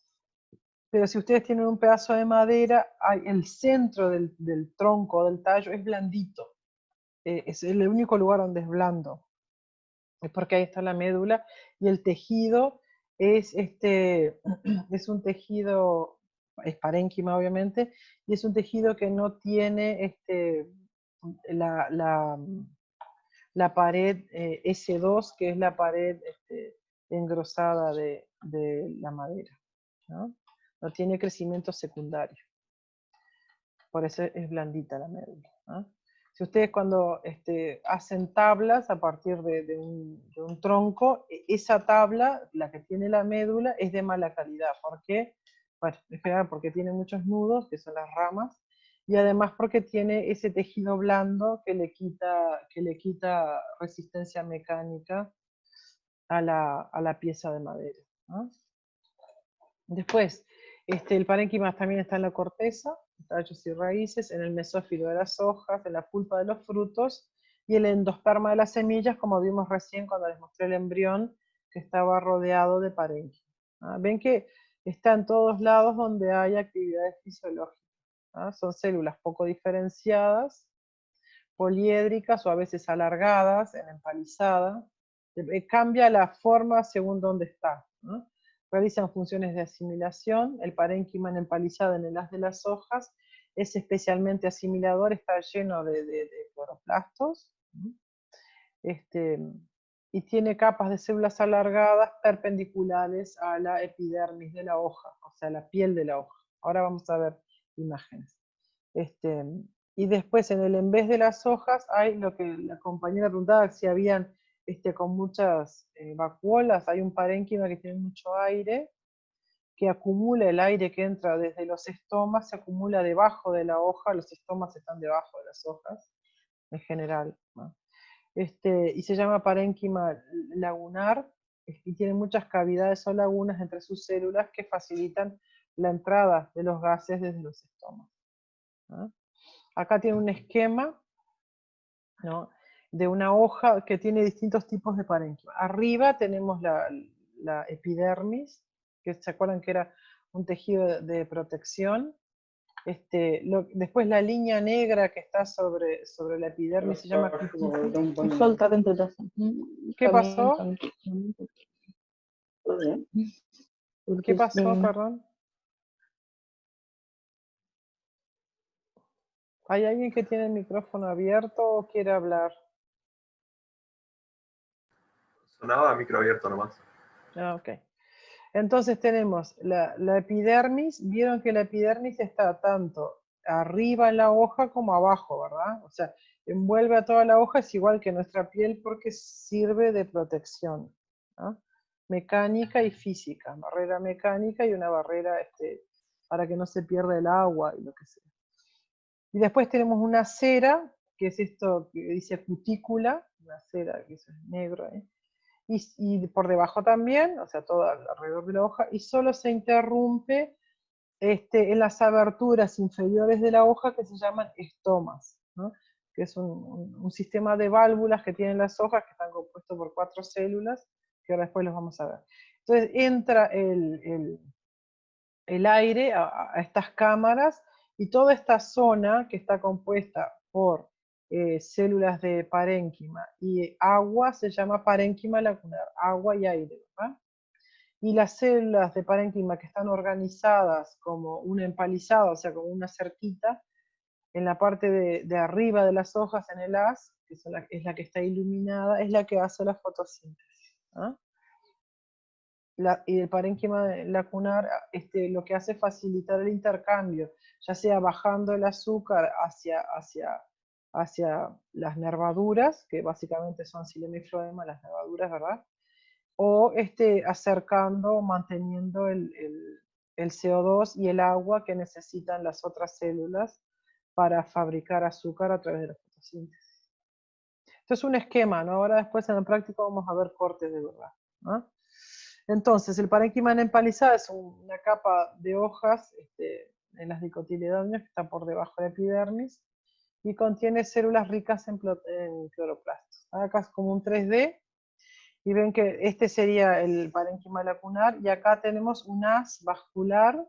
Speaker 1: Pero si ustedes tienen un pedazo de madera, el centro del tronco, del tallo, es blandito. Es el único lugar donde es blando. Es porque ahí está la médula. Y el tejido es, es un tejido, es parénquima obviamente, y es un tejido que no tiene la pared S2, que es la pared engrosada de la madera, ¿no? No tiene crecimiento secundario. Por eso es blandita la médula, ¿no? Si ustedes cuando hacen tablas a partir de un tronco, esa tabla, la que tiene la médula, es de mala calidad. ¿Por qué? Bueno, en general porque tiene muchos nudos, que son las ramas, y además porque tiene ese tejido blando que le quita resistencia mecánica a la pieza de madera, ¿no? Después, el parénquima también está en la corteza, tallos y raíces, en el mesófilo de las hojas, en la pulpa de los frutos, y el endosperma de las semillas, como vimos recién cuando les mostré el embrión, que estaba rodeado de parénquima. ¿Ah? Ven que está en todos lados donde hay actividades fisiológicas. ¿Ah? Son células poco diferenciadas, poliédricas o a veces alargadas, en empalizada. Cambia la forma según dónde está, ¿no? Realizan funciones de asimilación. El parénquima en empalizada en el haz de las hojas es especialmente asimilador, está lleno de cloroplastos, ¿no? Y tiene capas de células alargadas perpendiculares a la epidermis de la hoja, o sea, la piel de la hoja. Ahora vamos a ver imágenes. Y después en vez de las hojas hay lo que la compañera preguntaba, si habían con muchas vacuolas, hay un parénquima que tiene mucho aire, que acumula el aire que entra desde los estomas, se acumula debajo de la hoja, los estomas están debajo de las hojas, en general, ¿no? Y se llama parénquima lagunar, y tiene muchas cavidades o lagunas entre sus células que facilitan la entrada de los gases desde los estomas, ¿no? Acá tiene un esquema, ¿no?, de una hoja que tiene distintos tipos de parénquima. Arriba tenemos la epidermis, que se acuerdan que era un tejido de protección. Después la línea negra que está sobre la epidermis se llama cutícula.
Speaker 6: Soltate entre las.
Speaker 1: ¿Qué pasó? ¿Qué pasó, perdón? ¿Hay alguien que tiene el micrófono abierto o quiere hablar?
Speaker 3: Sonaba micro abierto nomás.
Speaker 1: Ah, ok. Entonces tenemos la epidermis. Vieron que la epidermis está tanto arriba en la hoja como abajo, ¿verdad? O sea, envuelve a toda la hoja, es igual que nuestra piel porque sirve de protección, ¿no?, mecánica y física, barrera mecánica y una barrera para que no se pierda el agua y lo que sea. Y después tenemos una cera, que es esto que dice cutícula, una cera que es negro, ¿eh? Y por debajo también, o sea, todo alrededor de la hoja, y solo se interrumpe en las aberturas inferiores de la hoja que se llaman estomas, ¿no?, que es un sistema de válvulas que tienen las hojas que están compuestos por 4 células, que ahora después los vamos a ver. Entonces entra el aire a estas cámaras y toda esta zona que está compuesta por células de parénquima y agua se llama parénquima lacunar, agua y aire, ¿verdad? Y las células de parénquima que están organizadas como una empalizada, o sea, como una cerquita, en la parte de arriba de las hojas, en el haz, que es la que está iluminada, es la que hace la fotosíntesis, ¿ah? Y el parénquima lacunar lo que hace es facilitar el intercambio, ya sea bajando el azúcar hacia las nervaduras, que básicamente son xilema y floema, las nervaduras, ¿verdad? O acercando, manteniendo el CO2 y el agua que necesitan las otras células para fabricar azúcar a través de la fotosíntesis. Esto es un esquema, ¿no? Ahora después en el práctico vamos a ver cortes de verdad, ¿no? Entonces, el parénquima empalizado es una capa de hojas en las dicotiledóneas que está por debajo de la epidermis y contiene células ricas en cloroplastos. Acá es como un 3D y ven que este sería el parénquima lacunar y acá tenemos un haz vascular,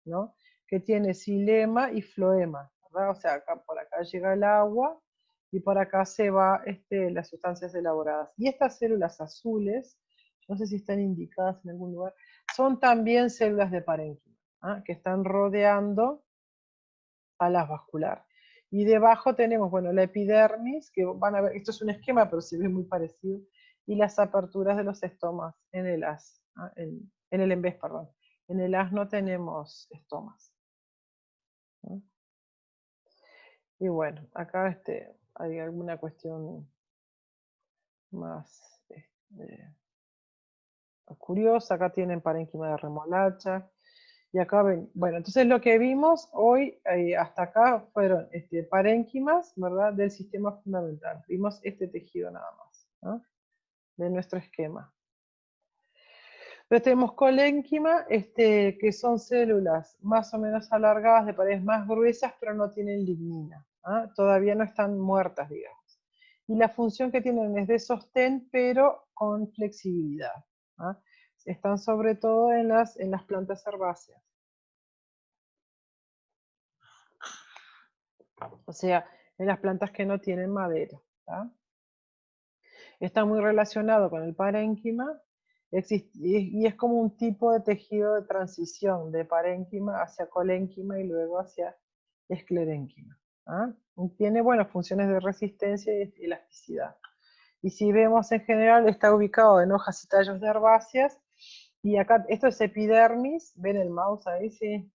Speaker 1: ¿no?, que tiene xilema y floema, ¿verdad? O sea, por acá llega el agua y por acá se va las sustancias elaboradas. Y estas células azules, no sé si están indicadas en algún lugar, son también células de parénquima, ¿ah?, que están rodeando a las vascular. Y debajo tenemos, bueno, la epidermis, que van a ver, esto es un esquema, pero se ve muy parecido, y las aperturas de los estomas en el haz, ¿ah?, en el embés, perdón. En el haz no tenemos estomas, ¿no? Y bueno, acá hay alguna cuestión más curiosa. Acá tienen parénquima de remolacha. Y acá ven, bueno, entonces lo que vimos hoy, hasta acá, fueron parénquimas, ¿verdad?, del sistema fundamental. Vimos este tejido nada más, ¿no?, de nuestro esquema. Pero tenemos colénquima, que son células más o menos alargadas, de paredes más gruesas, pero no tienen lignina, ¿ah? Todavía no están muertas, digamos. Y la función que tienen es de sostén, pero con flexibilidad, ¿ah? Están sobre todo en las plantas herbáceas. O sea, en las plantas que no tienen madera, ¿tá? Está muy relacionado con el parénquima, y es como un tipo de tejido de transición de parénquima hacia colénquima y luego hacia esclerénquima, ¿ah? Tiene, bueno, funciones de resistencia y elasticidad. Y si vemos en general, está ubicado en hojas y tallos de herbáceas, y acá, esto es epidermis, ven el mouse ahí, sí.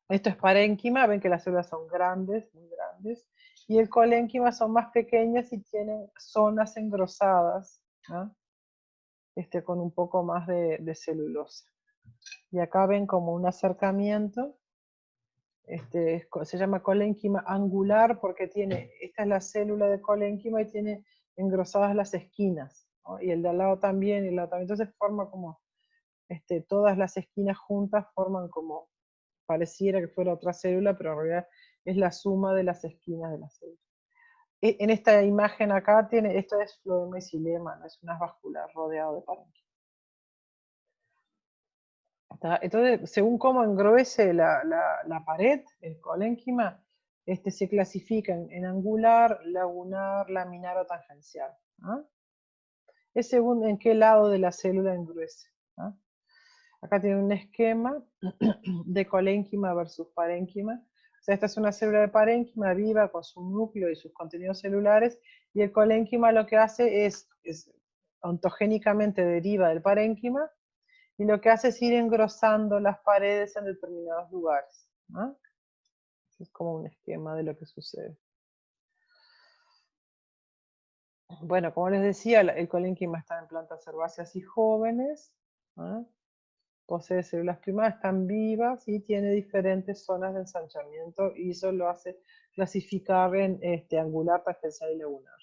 Speaker 1: Esto es parénquima, ven que las células son grandes, muy grandes, y el colénquima son más pequeñas y tienen zonas engrosadas, ¿no?, con un poco más de celulosa. Y acá ven como un acercamiento, se llama colénquima angular porque esta es la célula de colénquima y tiene engrosadas las esquinas, ¿no?, y el de al lado también, y el lado también, entonces forma como, todas las esquinas juntas forman como pareciera que fuera otra célula, pero en realidad es la suma de las esquinas de la célula. En esta imagen acá esto es floema y xilema, no es una vascular rodeado de parénquima. Entonces, según cómo engruese la pared, el colénquima, se clasifica en angular, lagunar, laminar o tangencial. Es según en qué lado de la célula engruese. Acá tiene un esquema de colénquima versus parénquima. O sea, esta es una célula de parénquima viva con su núcleo y sus contenidos celulares, y el colénquima lo que hace es ontogénicamente deriva del parénquima, y lo que hace es ir engrosando las paredes en determinados lugares. Es como un esquema de lo que sucede. Bueno, como les decía, el colénquima está en plantas herbáceas y jóvenes. Posee células primarias, están vivas y tiene diferentes zonas de ensanchamiento, y eso lo hace clasificar en angular, tangencial y lagunar.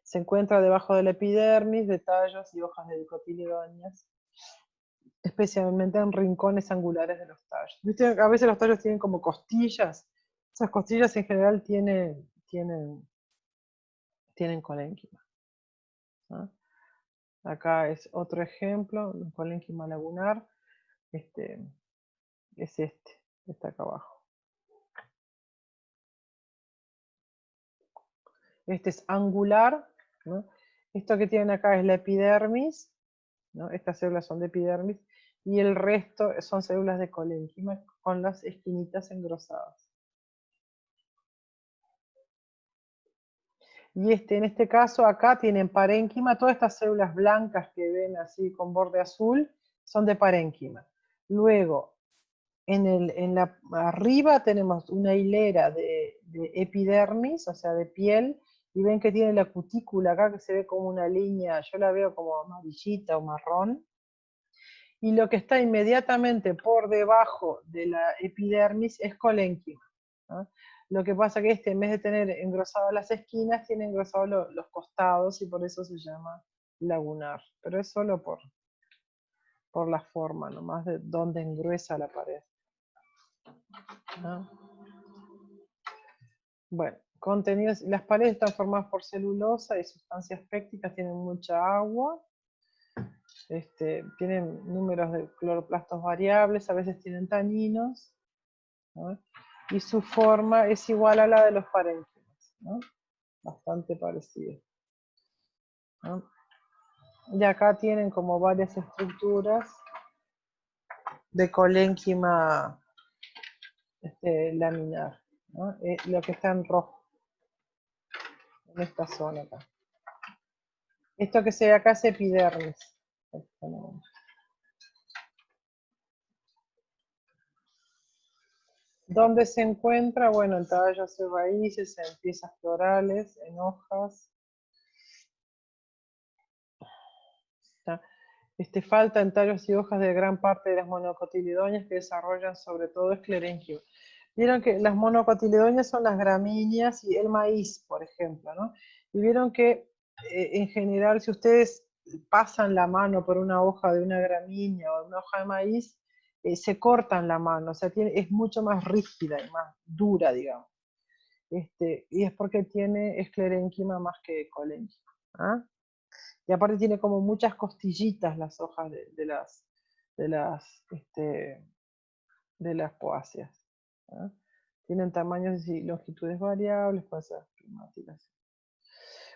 Speaker 1: Se encuentra debajo de la epidermis, de tallos y hojas de dicotiledóneas, especialmente en rincones angulares de los tallos. ¿Viste? A veces los tallos tienen como costillas. Esas costillas en general tienen colénquima. Acá es otro ejemplo, un colénquima lagunar. Es está acá abajo. Este es angular, ¿no? Esto que tienen acá es la epidermis, ¿no? Estas células son de epidermis, y el resto son células de colénquima con las esquinitas engrosadas. Y en este caso acá tienen parénquima, todas estas células blancas que ven así con borde azul son de parénquima. Luego, arriba tenemos una hilera de epidermis, o sea de piel, y ven que tiene la cutícula acá que se ve como una línea, yo la veo como amarillita o marrón. Y lo que está inmediatamente por debajo de la epidermis es colénquima. Lo que pasa que en vez de tener engrosadas las esquinas, tiene engrosados los costados, y por eso se llama lagunar. Pero es solo por la forma, nomás de donde engruesa la pared. Bueno, contenidos. Las paredes están formadas por celulosa y sustancias pépticas, tienen mucha agua. Tienen números de cloroplastos variables, a veces tienen taninos, ¿no? Y su forma es igual a la de los parénquimas, ¿no? Bastante parecida, ¿no? Y acá tienen como varias estructuras de colénquima laminar, ¿no? Lo que está en rojo, en esta zona acá. Esto que se ve acá es epidermis. ¿Dónde se encuentra? Bueno, en tallos y raíces, en piezas florales, en hojas. Falta en tallos y hojas de gran parte de las monocotiledóneas, que desarrollan sobre todo esclerénquima. Vieron que las monocotiledóneas son las gramíneas y el maíz, por ejemplo, ¿no? Y vieron que en general, si ustedes pasan la mano por una hoja de una gramínea o una hoja de maíz, se cortan la mano, o sea, es mucho más rígida y más dura, digamos. Y es porque tiene esclerénquima más que colénquima. Y aparte tiene como muchas costillitas las hojas de las poáceas. Tienen tamaños y longitudes variables, pueden ser prismáticas.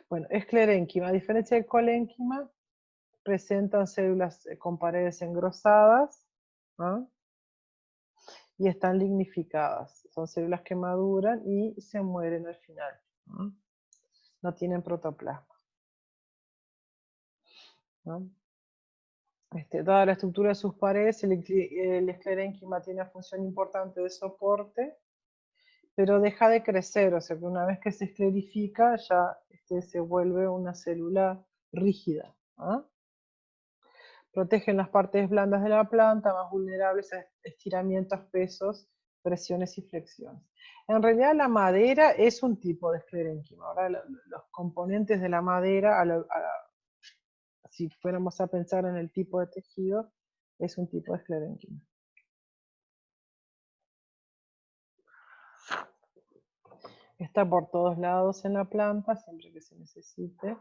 Speaker 1: Bueno, esclerénquima, a diferencia del colénquima, presentan células con paredes engrosadas, y están lignificadas. Son células que maduran y se mueren al final. No tienen protoplasma. Dada la estructura de sus paredes, el esclerénquima tiene una función importante de soporte, pero deja de crecer, o sea que una vez que se esclerifica, ya se vuelve una célula rígida. Protegen las partes blandas de la planta, más vulnerables a estiramientos, pesos, presiones y flexiones. En realidad la madera es un tipo de esclerénquima. Ahora los componentes de la madera, si fuéramos a pensar en el tipo de tejido, es un tipo de esclerénquima. Está por todos lados en la planta, siempre que se necesite,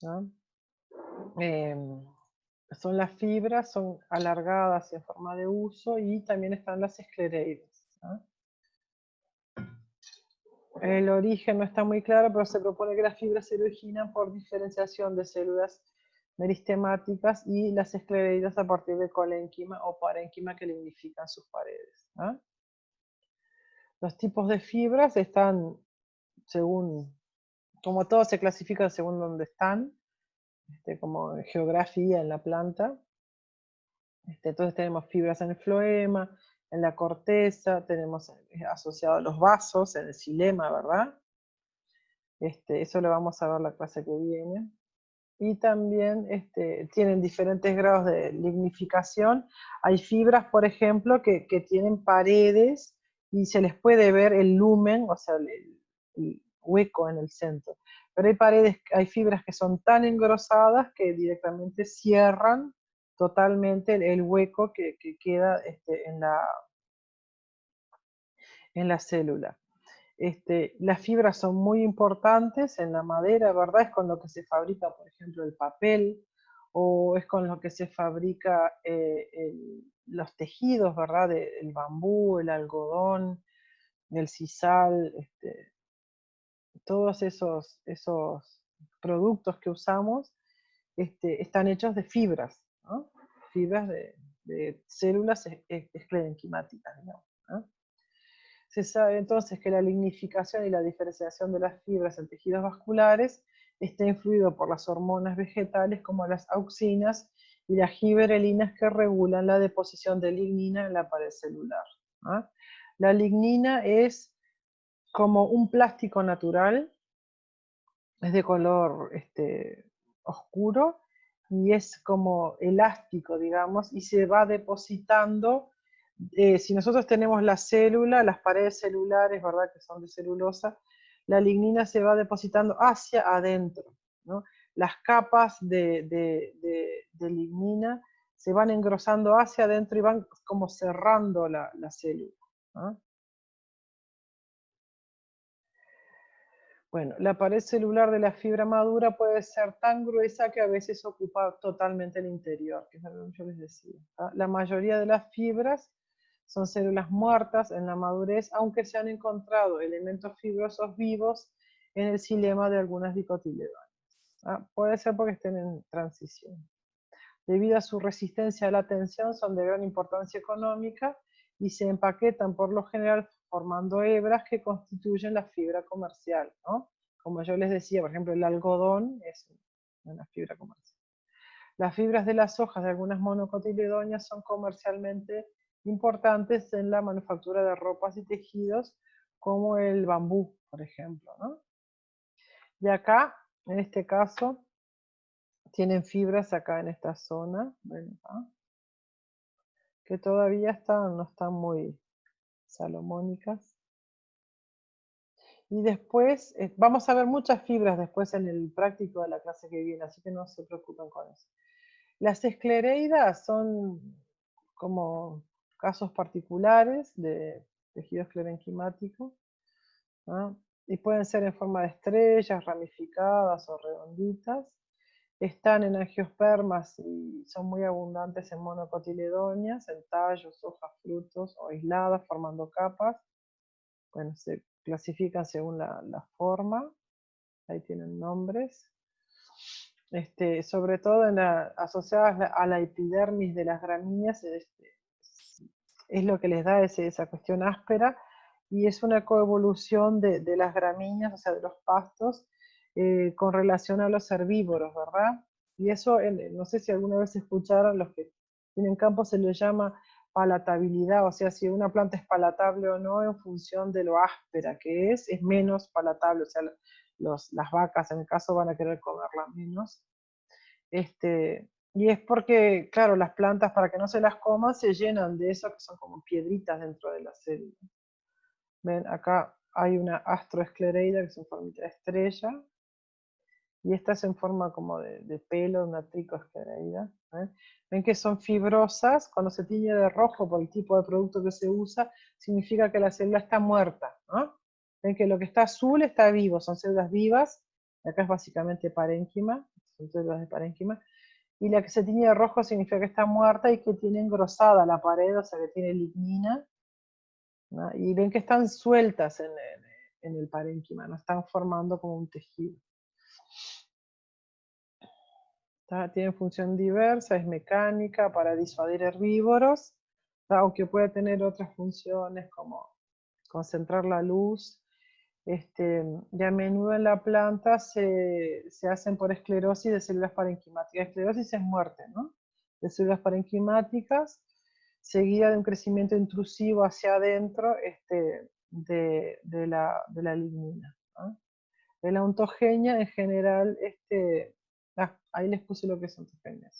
Speaker 1: ¿no? Son las fibras, son alargadas en forma de uso, y también están las esclereidas, ¿no? El origen no está muy claro, pero se propone que las fibras se originan por diferenciación de células meristemáticas y las esclereidas a partir de colénquima o parénquima que lignifican sus paredes, ¿no? Los tipos de fibras están según, como todo se clasifica según donde están, como geografía en la planta. Entonces tenemos fibras en el floema, en la corteza, tenemos asociado a los vasos, en el xilema, ¿verdad? Eso lo vamos a ver la clase que viene. Y también tienen diferentes grados de lignificación. Hay fibras, por ejemplo, que tienen paredes y se les puede ver el lumen, o sea, el hueco en el centro. Pero hay paredes, hay fibras que son tan engrosadas que directamente cierran totalmente el hueco que queda en la célula. Las fibras son muy importantes en la madera, ¿verdad? Es con lo que se fabrica, por ejemplo, el papel, o es con lo que se fabrica los tejidos, ¿verdad? El bambú, el algodón, el sisal, todos esos productos que usamos están hechos de fibras, ¿no? Fibras de células esclerenquimáticas, digamos, ¿no? Se sabe entonces que la lignificación y la diferenciación de las fibras en tejidos vasculares está influido por las hormonas vegetales como las auxinas y las giberelinas que regulan la deposición de lignina en la pared celular, ¿no? La lignina es como un plástico natural, es de color oscuro y es como elástico, digamos, y se va depositando. Si nosotros tenemos la célula, las paredes celulares, ¿verdad? Que son de celulosa, la lignina se va depositando hacia adentro, ¿no? Las capas de lignina se van engrosando hacia adentro y van como cerrando la célula, ¿no? Bueno, la pared celular de la fibra madura puede ser tan gruesa que a veces ocupa totalmente el interior, que es lo que yo les decía, ¿tá? La mayoría de las fibras son células muertas en la madurez, aunque se han encontrado elementos fibrosos vivos en el xilema de algunas dicotiledóneas, ¿tá? Puede ser porque estén en transición. Debido a su resistencia a la tensión, son de gran importancia económica y se empaquetan por lo general formando hebras que constituyen la fibra comercial, ¿no? Como yo les decía, por ejemplo, el algodón es una fibra comercial. Las fibras de las hojas de algunas monocotiledóneas son comercialmente importantes en la manufactura de ropas y tejidos, como el bambú, por ejemplo, ¿no? Y acá, en este caso, tienen fibras acá en esta zona, ¿ven acá? Que todavía no están muy salomónicas. Y después, vamos a ver muchas fibras después en el práctico de la clase que viene, así que no se preocupen con eso. Las esclereidas son como casos particulares de tejido esclerenquimático, ¿no? Y pueden ser en forma de estrellas, ramificadas o redonditas. Están en angiospermas y son muy abundantes en monocotiledóneas, en tallos, hojas, frutos o aisladas, formando capas. Bueno, se clasifican según la forma, ahí tienen nombres. Sobre todo asociadas a la epidermis de las gramíneas, es lo que les da esa cuestión áspera, y es una coevolución de las gramíneas, o sea, de los pastos, con relación a los herbívoros, ¿verdad? Y eso, no sé si alguna vez escucharon, los que tienen campo se le llama palatabilidad, o sea, si una planta es palatable o no en función de lo áspera que es menos palatable, o sea, las vacas en el caso van a querer comerla menos. Y es porque, claro, las plantas para que no se las coman se llenan de eso, que son como piedritas dentro de la célula. Ven, acá hay una astroesclereida que es en forma de estrella, y esta es en forma como de pelo, una tricoesclereida. Ven que son fibrosas, cuando se tiñe de rojo por el tipo de producto que se usa, significa que la célula está muerta, ¿no? Ven que lo que está azul está vivo, son células vivas, acá es básicamente parénquima, son células de parénquima, y la que se tiñe de rojo significa que está muerta y que tiene engrosada la pared, o sea que tiene lignina, ¿no? Y ven que están sueltas en el parénquima, no están formando como un tejido. Tiene función diversa, es mecánica para disuadir herbívoros, aunque puede tener otras funciones como concentrar la luz. Y a menudo en la planta se hacen por esclerosis de células parenquimáticas. Esclerosis es muerte, ¿no? De células parenquimáticas, seguida de un crecimiento intrusivo hacia adentro de la lignina, ¿no? De la ontogenia en general, ahí les puse lo que es ontogenia,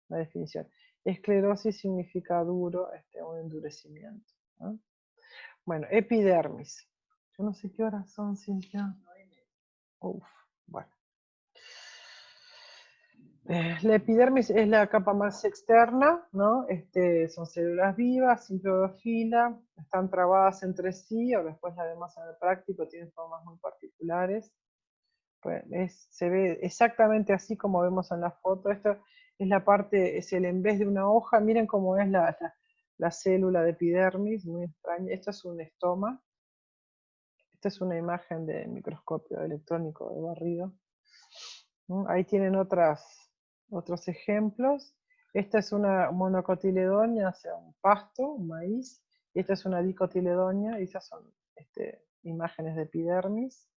Speaker 1: la definición. Esclerosis significa duro, un endurecimiento, ¿no? Bueno, epidermis. Yo no sé qué horas son, Cintia. Uf, bueno. La epidermis es la capa más externa, ¿no? Son células vivas, sin clorofila, están trabadas entre sí, o después la vemos en el práctico, tienen formas muy particulares. Pues se ve exactamente así como vemos en la foto. Esto es la parte, es el en vez de una hoja, miren cómo es la célula de epidermis, muy extraña. Esto es un estoma. Esta es una imagen de microscopio electrónico de barrido. Ahí tienen otros ejemplos. Esta es una monocotiledonia, o sea, un pasto, un maíz. Y esta es una dicotiledonia, y esas son imágenes de epidermis.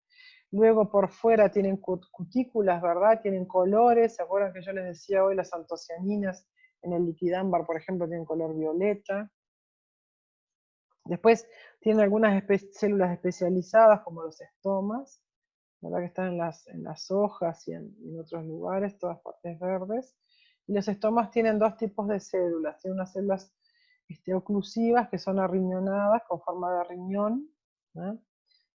Speaker 1: Luego por fuera tienen cutículas, ¿verdad? Tienen colores. ¿Se acuerdan que yo les decía hoy las antocianinas en el liquidámbar, por ejemplo, tienen color violeta? Después tienen algunas células especializadas, como los estomas, ¿verdad? Que están en las hojas y en otros lugares, todas partes verdes. Y los estomas tienen dos tipos de células. Tienen unas células oclusivas, que son arriñonadas, con forma de riñón, ¿no?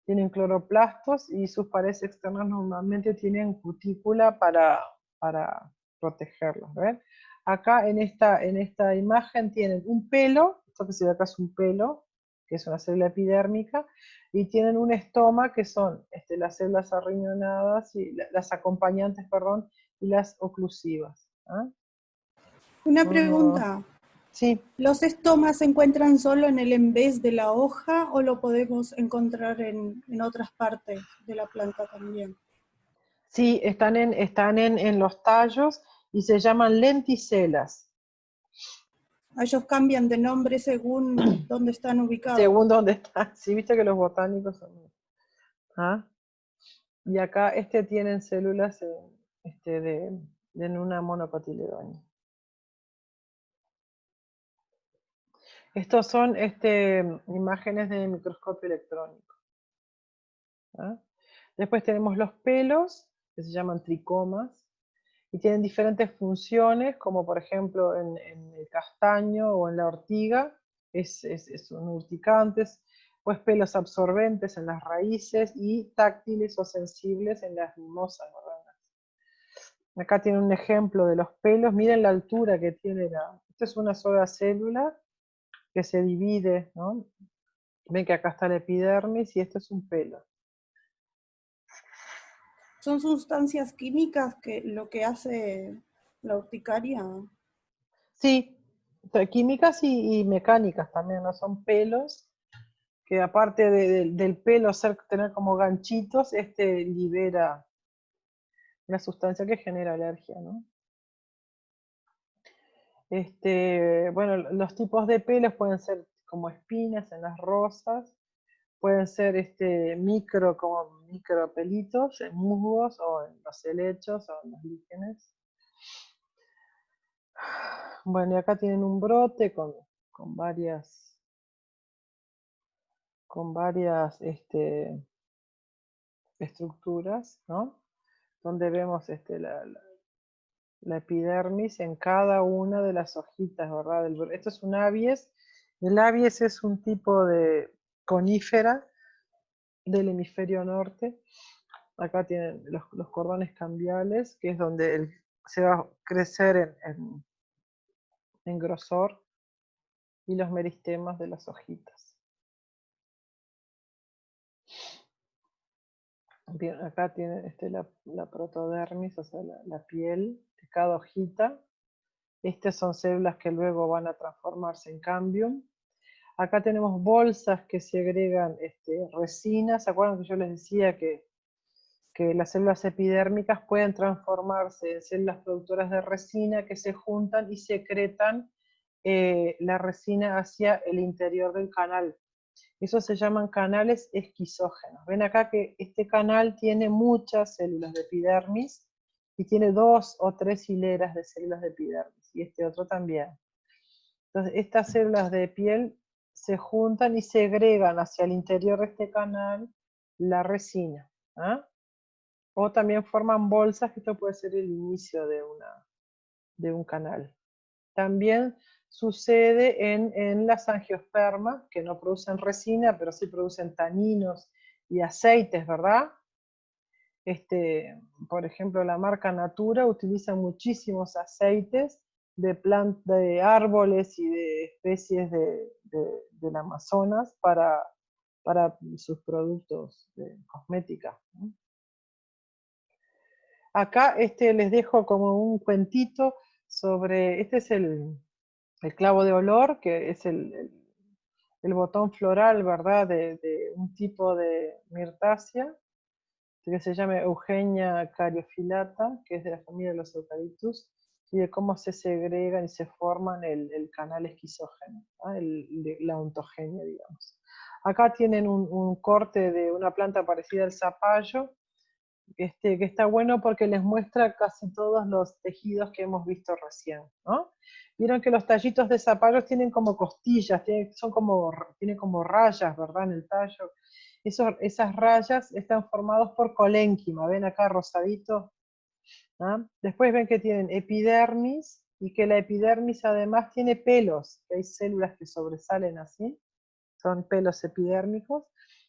Speaker 1: Tienen cloroplastos y sus paredes externas normalmente tienen cutícula para protegerlos. ¿Ven? Acá en esta imagen tienen un pelo, esto que se ve acá es un pelo, que es una célula epidérmica, y tienen un estoma, que son las células arriñonadas, y las acompañantes, perdón, y las oclusivas. ¿Ah?
Speaker 5: Una pregunta.
Speaker 1: Sí.
Speaker 5: ¿Los estomas se encuentran solo en el en vez de la hoja o lo podemos encontrar en otras partes de la planta también?
Speaker 1: Sí, están en los tallos y se llaman lenticelas.
Speaker 5: Ellos cambian de nombre según dónde están ubicados.
Speaker 1: Según dónde están. Sí, viste que los botánicos son... ¿Ah? Y acá tienen células en una monocotiledonia. Estos son imágenes de microscopio electrónico. ¿Ah? Después tenemos los pelos, que se llaman tricomas, y tienen diferentes funciones, como por ejemplo en el castaño o en la ortiga, son urticantes, pues pelos absorbentes en las raíces y táctiles o sensibles en las mimosas, ¿verdad? Acá tiene un ejemplo de los pelos, miren la altura que tiene esta es una sola célula que se divide, ¿no? Ven que acá está la epidermis y esto es un pelo.
Speaker 5: ¿Son sustancias químicas que lo que hace la urticaria?
Speaker 1: Sí, químicas y mecánicas también, ¿no? Son pelos que aparte del pelo tener como ganchitos, libera una sustancia que genera alergia, ¿no? Bueno, los tipos de pelos pueden ser como espinas en las rosas, pueden ser como micropelitos en musgos o en los helechos o en los líquenes. Bueno, y acá tienen un brote con varias estructuras, ¿no? Donde vemos la epidermis en cada una de las hojitas, ¿verdad? Esto es un abies. El abies es un tipo de conífera del hemisferio norte. Acá tienen los cordones cambiales, que es donde se va a crecer en grosor, y los meristemas de las hojitas. Bien, acá tiene la protodermis, o sea, la piel de cada hojita. Estas son células que luego van a transformarse en cambium. Acá tenemos bolsas que segregan resinas. ¿Se acuerdan que yo les decía que las células epidérmicas pueden transformarse en células productoras de resina que se juntan y secretan la resina hacia el interior del canal? Esos se llaman canales esquizógenos. Ven acá que este canal tiene muchas células de epidermis y tiene 2 o 3 hileras de células de epidermis, y este otro también. Entonces, estas células de piel se juntan y segregan hacia el interior de este canal la resina. ¿Ah? O también forman bolsas, que esto puede ser el inicio de un canal. También sucede en las angiospermas, que no producen resina, pero sí producen taninos y aceites, ¿verdad? Por ejemplo, la marca Natura utiliza muchísimos aceites de árboles y de especies del Amazonas para sus productos de cosmética, ¿no? Acá les dejo como un cuentito sobre, este es el clavo de olor, que es el botón floral, ¿verdad?, de un tipo de mirtácea, que se llama Eugenia cariophyllata, que es de la familia de los eucaliptus, y de cómo se segregan y se forman el canal esquizógeno, ¿no? La ontogenia, digamos. Acá tienen un corte de una planta parecida al zapallo, que está bueno porque les muestra casi todos los tejidos que hemos visto recién, ¿no? Vieron que los tallitos de zapallos tienen como costillas, tienen como rayas, ¿verdad?, en el tallo. Esas rayas están formadas por colénquima, ven acá rosadito, ¿no? Después ven que tienen epidermis, y que la epidermis además tiene pelos, que hay células que sobresalen así, son pelos epidérmicos.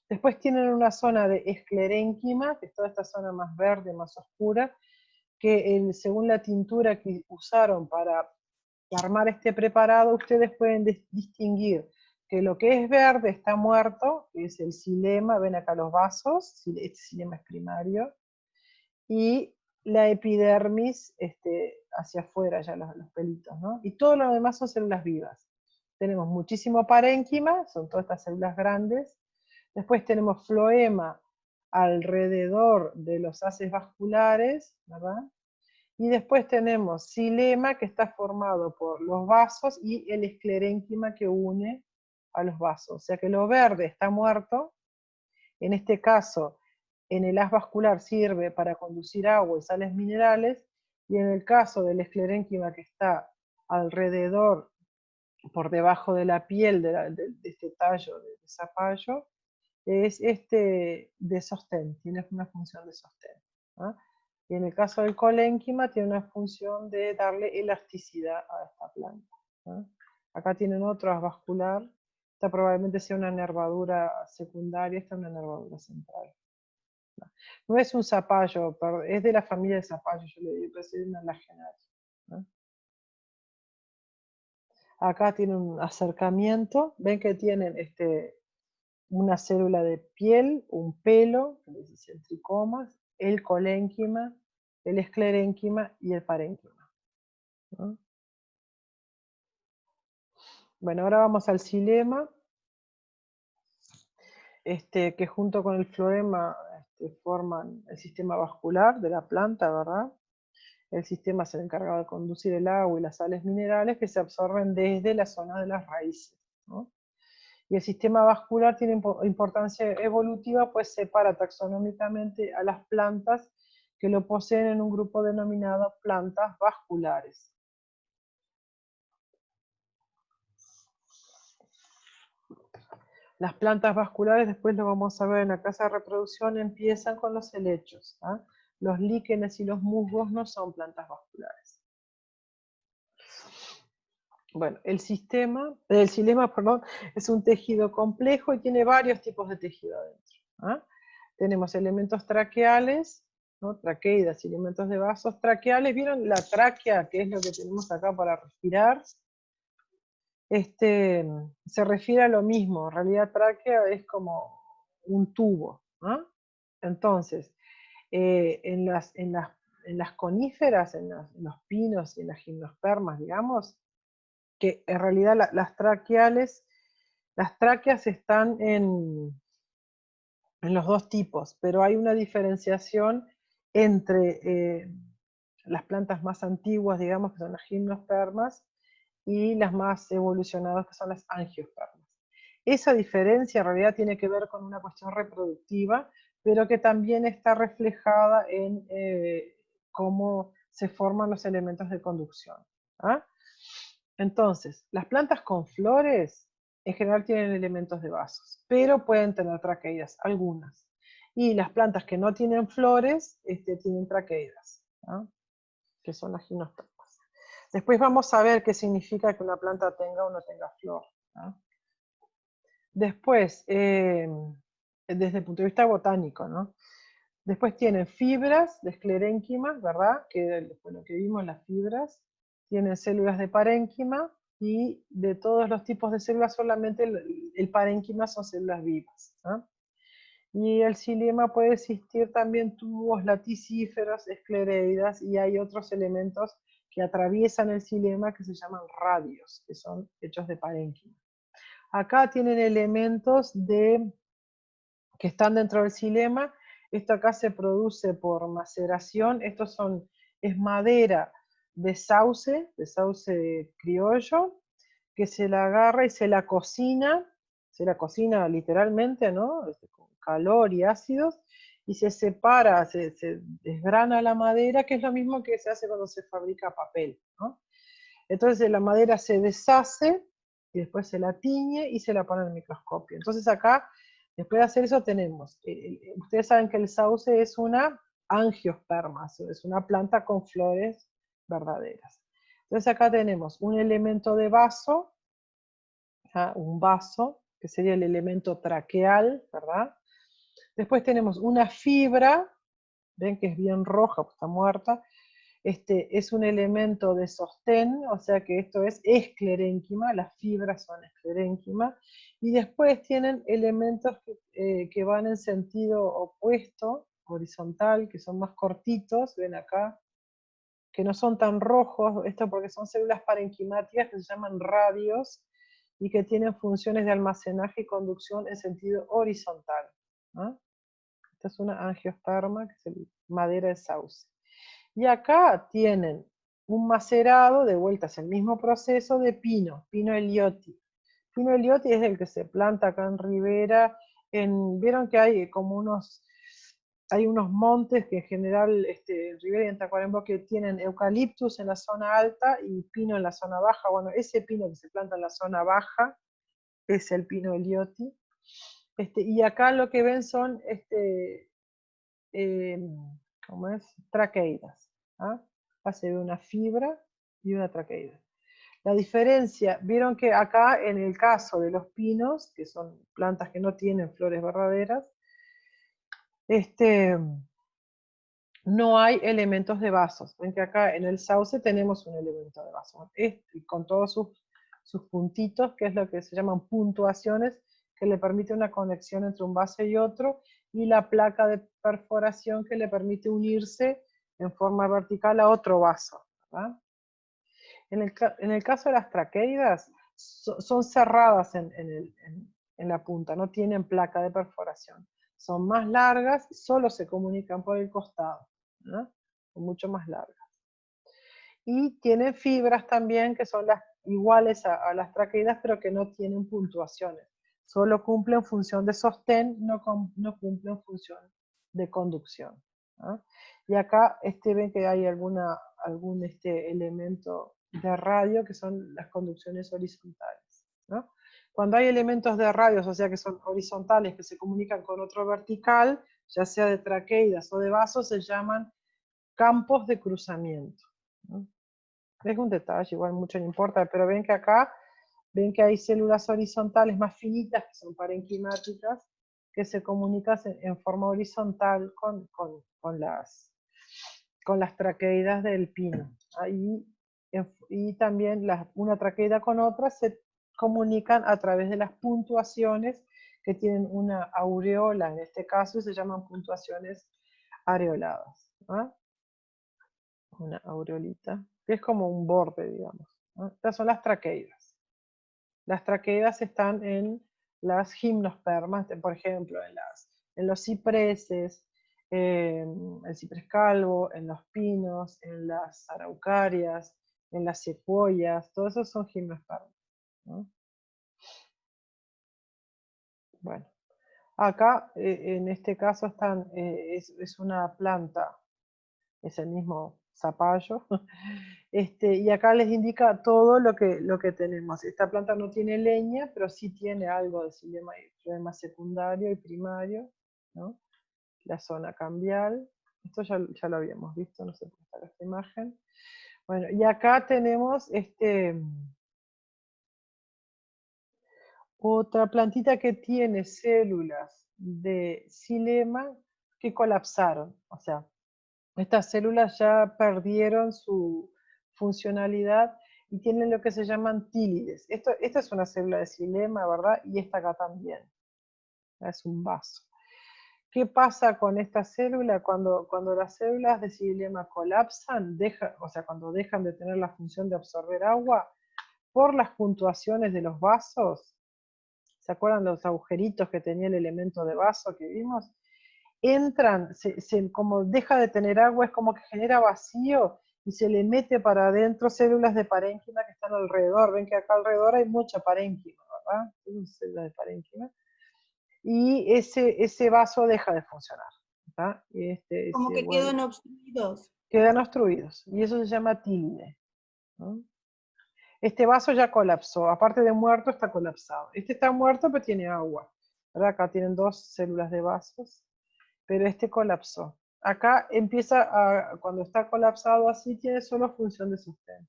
Speaker 1: Después tienen una zona de esclerénquima, que es toda esta zona más verde, más oscura, que según la tintura que usaron para armar este preparado, ustedes pueden distinguir que lo que es verde está muerto, que es el xilema, ven acá los vasos, este xilema es primario, y la epidermis hacia afuera, ya los pelitos, ¿no? Y todo lo demás son células vivas. Tenemos muchísimo parénquima, son todas estas células grandes. Después tenemos floema alrededor de los haces vasculares, ¿verdad? Y después tenemos xilema, que está formado por los vasos, y el esclerénquima que une a los vasos. O sea que lo verde está muerto. En este caso, en el haz vascular sirve para conducir agua y sales minerales, y en el caso del esclerénquima, que está alrededor, por debajo de la piel de este tallo de zapallo, es de sostén, tiene una función de sostén, ¿no? Y en el caso del colénquima tiene una función de darle elasticidad a esta planta, ¿no? Acá tienen otro haz vascular, esta probablemente sea una nervadura secundaria, esta es una nervadura central. No es un zapallo, es de la familia de zapallo, yo le digo, pero es una lagenaria, ¿no? Acá tienen un acercamiento, ven que tienen una célula de piel, un pelo, el tricoma, el colénquima, el esclerénquima y el parénquima, ¿no? Bueno, ahora vamos al xilema, que junto con el floema forman el sistema vascular de la planta, ¿verdad? El sistema es el encargado de conducir el agua y las sales minerales que se absorben desde la zona de las raíces, ¿no? Y el sistema vascular tiene importancia evolutiva, pues separa taxonómicamente a las plantas que lo poseen en un grupo denominado plantas vasculares. Las plantas vasculares, después lo vamos a ver en la clase de reproducción, empiezan con los helechos, ¿ah? Los líquenes y los musgos no son plantas vasculares. Bueno, el xilema, perdón, es un tejido complejo y tiene varios tipos de tejido adentro, ¿ah? Tenemos elementos traqueales, ¿no? Traqueidas y elementos de vasos traqueales. ¿Vieron la tráquea, que es lo que tenemos acá para respirar? Se refiere a lo mismo. En realidad tráquea es como un tubo, ¿no? Entonces, en las coníferas, en los pinos y en las gimnospermas, digamos, que en realidad las tráqueas están en los dos tipos, pero hay una diferenciación entre las plantas más antiguas, digamos, que son las gimnospermas, y las más evolucionadas, que son las angiospermas. Esa diferencia en realidad tiene que ver con una cuestión reproductiva, pero que también está reflejada en cómo se forman los elementos de conducción. ¿Ah? Entonces, las plantas con flores en general tienen elementos de vasos, pero pueden tener traqueidas, algunas. Y las plantas que no tienen flores tienen traqueidas, ¿no? Que son las gimnospermas. Después vamos a ver qué significa que una planta tenga o no tenga flor, ¿no? Después, desde el punto de vista botánico, ¿no? Después tienen fibras de esclerénquima, ¿verdad? Que lo que vimos, las fibras. Tienen células de parénquima, y de todos los tipos de células solamente el parénquima son células vivas, ¿no? Y el xilema puede existir también tubos laticíferos, esclereidas, y hay otros elementos que atraviesan el xilema que se llaman radios, que son hechos de parénquima. Acá tienen elementos que están dentro del xilema. Esto acá se produce por maceración. Es madera de sauce criollo, que se la agarra y se la cocina literalmente, ¿no? Con calor y ácidos, y se separa, se desgrana la madera, que es lo mismo que se hace cuando se fabrica papel, ¿no? Entonces la madera se deshace, y después se la tiñe y se la pone en el microscopio. Entonces acá, después de hacer eso, tenemos, ustedes saben que el sauce es una angiosperma, es una planta con flores verdaderas. Entonces acá tenemos un elemento de vaso, ¿ah? Un vaso, que sería el elemento traqueal, ¿verdad? Después tenemos una fibra, ven que es bien roja, porque está muerta. Es un elemento de sostén, o sea que esto es esclerénquima, las fibras son esclerénquima, y después tienen elementos que van en sentido opuesto, horizontal, que son más cortitos, ven acá, que no son tan rojos, esto porque son células parenquimáticas que se llaman radios, y que tienen funciones de almacenaje y conducción en sentido horizontal, ¿no? Esta es una angiosperma, que es madera de sauce. Y acá tienen un macerado, de vuelta es el mismo proceso, de pino elioti. Pino elioti es el que se planta acá en Rivera. Vieron que hay como hay unos montes que en general, en Rivera y en Tacuarembó, que tienen eucaliptus en la zona alta y pino en la zona baja. Bueno, ese pino que se planta en la zona baja es el pino elioti. Y acá lo que ven son ¿cómo es? Traqueidas. ¿Ah? Acá se ve una fibra y una traqueida. La diferencia, vieron que acá en el caso de los pinos, que son plantas que no tienen flores verdaderas, no hay elementos de vasos. Ven que acá en el sauce tenemos un elemento de vaso, con todos sus puntitos, que es lo que se llaman puntuaciones, que le permite una conexión entre un vaso y otro, y la placa de perforación que le permite unirse en forma vertical a otro vaso, ¿verdad? En el caso de las traqueidas, son cerradas en la punta, no tienen placa de perforación. Son más largas, solo se comunican por el costado, ¿no? Son mucho más largas. Y tienen fibras también que son iguales a las traqueidas, pero que no tienen puntuaciones. Solo cumplen función de sostén, no cumplen función de conducción, ¿no? Y acá ven que hay algún elemento de radio, que son las conducciones horizontales, ¿no? Cuando hay elementos de radios, o sea que son horizontales, que se comunican con otro vertical, ya sea de traqueidas o de vasos, se llaman campos de cruzamiento, ¿no? Es un detalle, igual mucho no importa, pero ven que acá, ven que hay células horizontales más finitas, que son parenquimáticas, que se comunican en forma horizontal con las traqueidas del pino. Y también una traqueida con otra se comunican a través de las puntuaciones, que tienen una aureola en este caso y se llaman puntuaciones areoladas. ¿Ah? Una aureolita, que es como un borde, digamos. ¿No? Estas son las traqueidas. Las traqueidas están en las gimnospermas, por ejemplo, en los cipreses, el ciprés calvo, en los pinos, en las araucarias, en las secuoyas, todos esos son gimnospermas, ¿no? Bueno, acá en este caso es una planta, es el mismo zapallo, y acá les indica todo lo que tenemos. Esta planta no tiene leña, pero sí tiene algo de xilema secundario y primario, ¿no? La zona cambial, esto ya lo habíamos visto, no sé por qué está esta imagen. Bueno, y acá tenemos otra plantita que tiene células de xilema que colapsaron, o sea, estas células ya perdieron su funcionalidad y tienen lo que se llaman tílides. Esta es una célula de xilema, ¿verdad? Y esta acá también. Es un vaso. ¿Qué pasa con esta célula? Cuando las células de xilema colapsan, o sea, cuando dejan de tener la función de absorber agua, por las puntuaciones de los vasos, ¿se acuerdan los agujeritos que tenía el elemento de vaso que vimos? Entran, como deja de tener agua, es como que genera vacío y se le mete para adentro células de parénquima que están alrededor. Ven que acá alrededor hay mucha parénquima, ¿verdad? Células de parénquima. Y ese vaso deja de funcionar, ¿verdad?
Speaker 5: Como que quedan obstruidos.
Speaker 1: Quedan obstruidos, y eso se llama tílide, ¿no? Este vaso ya colapsó, aparte de muerto está colapsado. Este está muerto pero tiene agua, ¿verdad? Acá tienen dos células de vasos, pero este colapsó. Acá cuando está colapsado así, tiene solo función de sostén,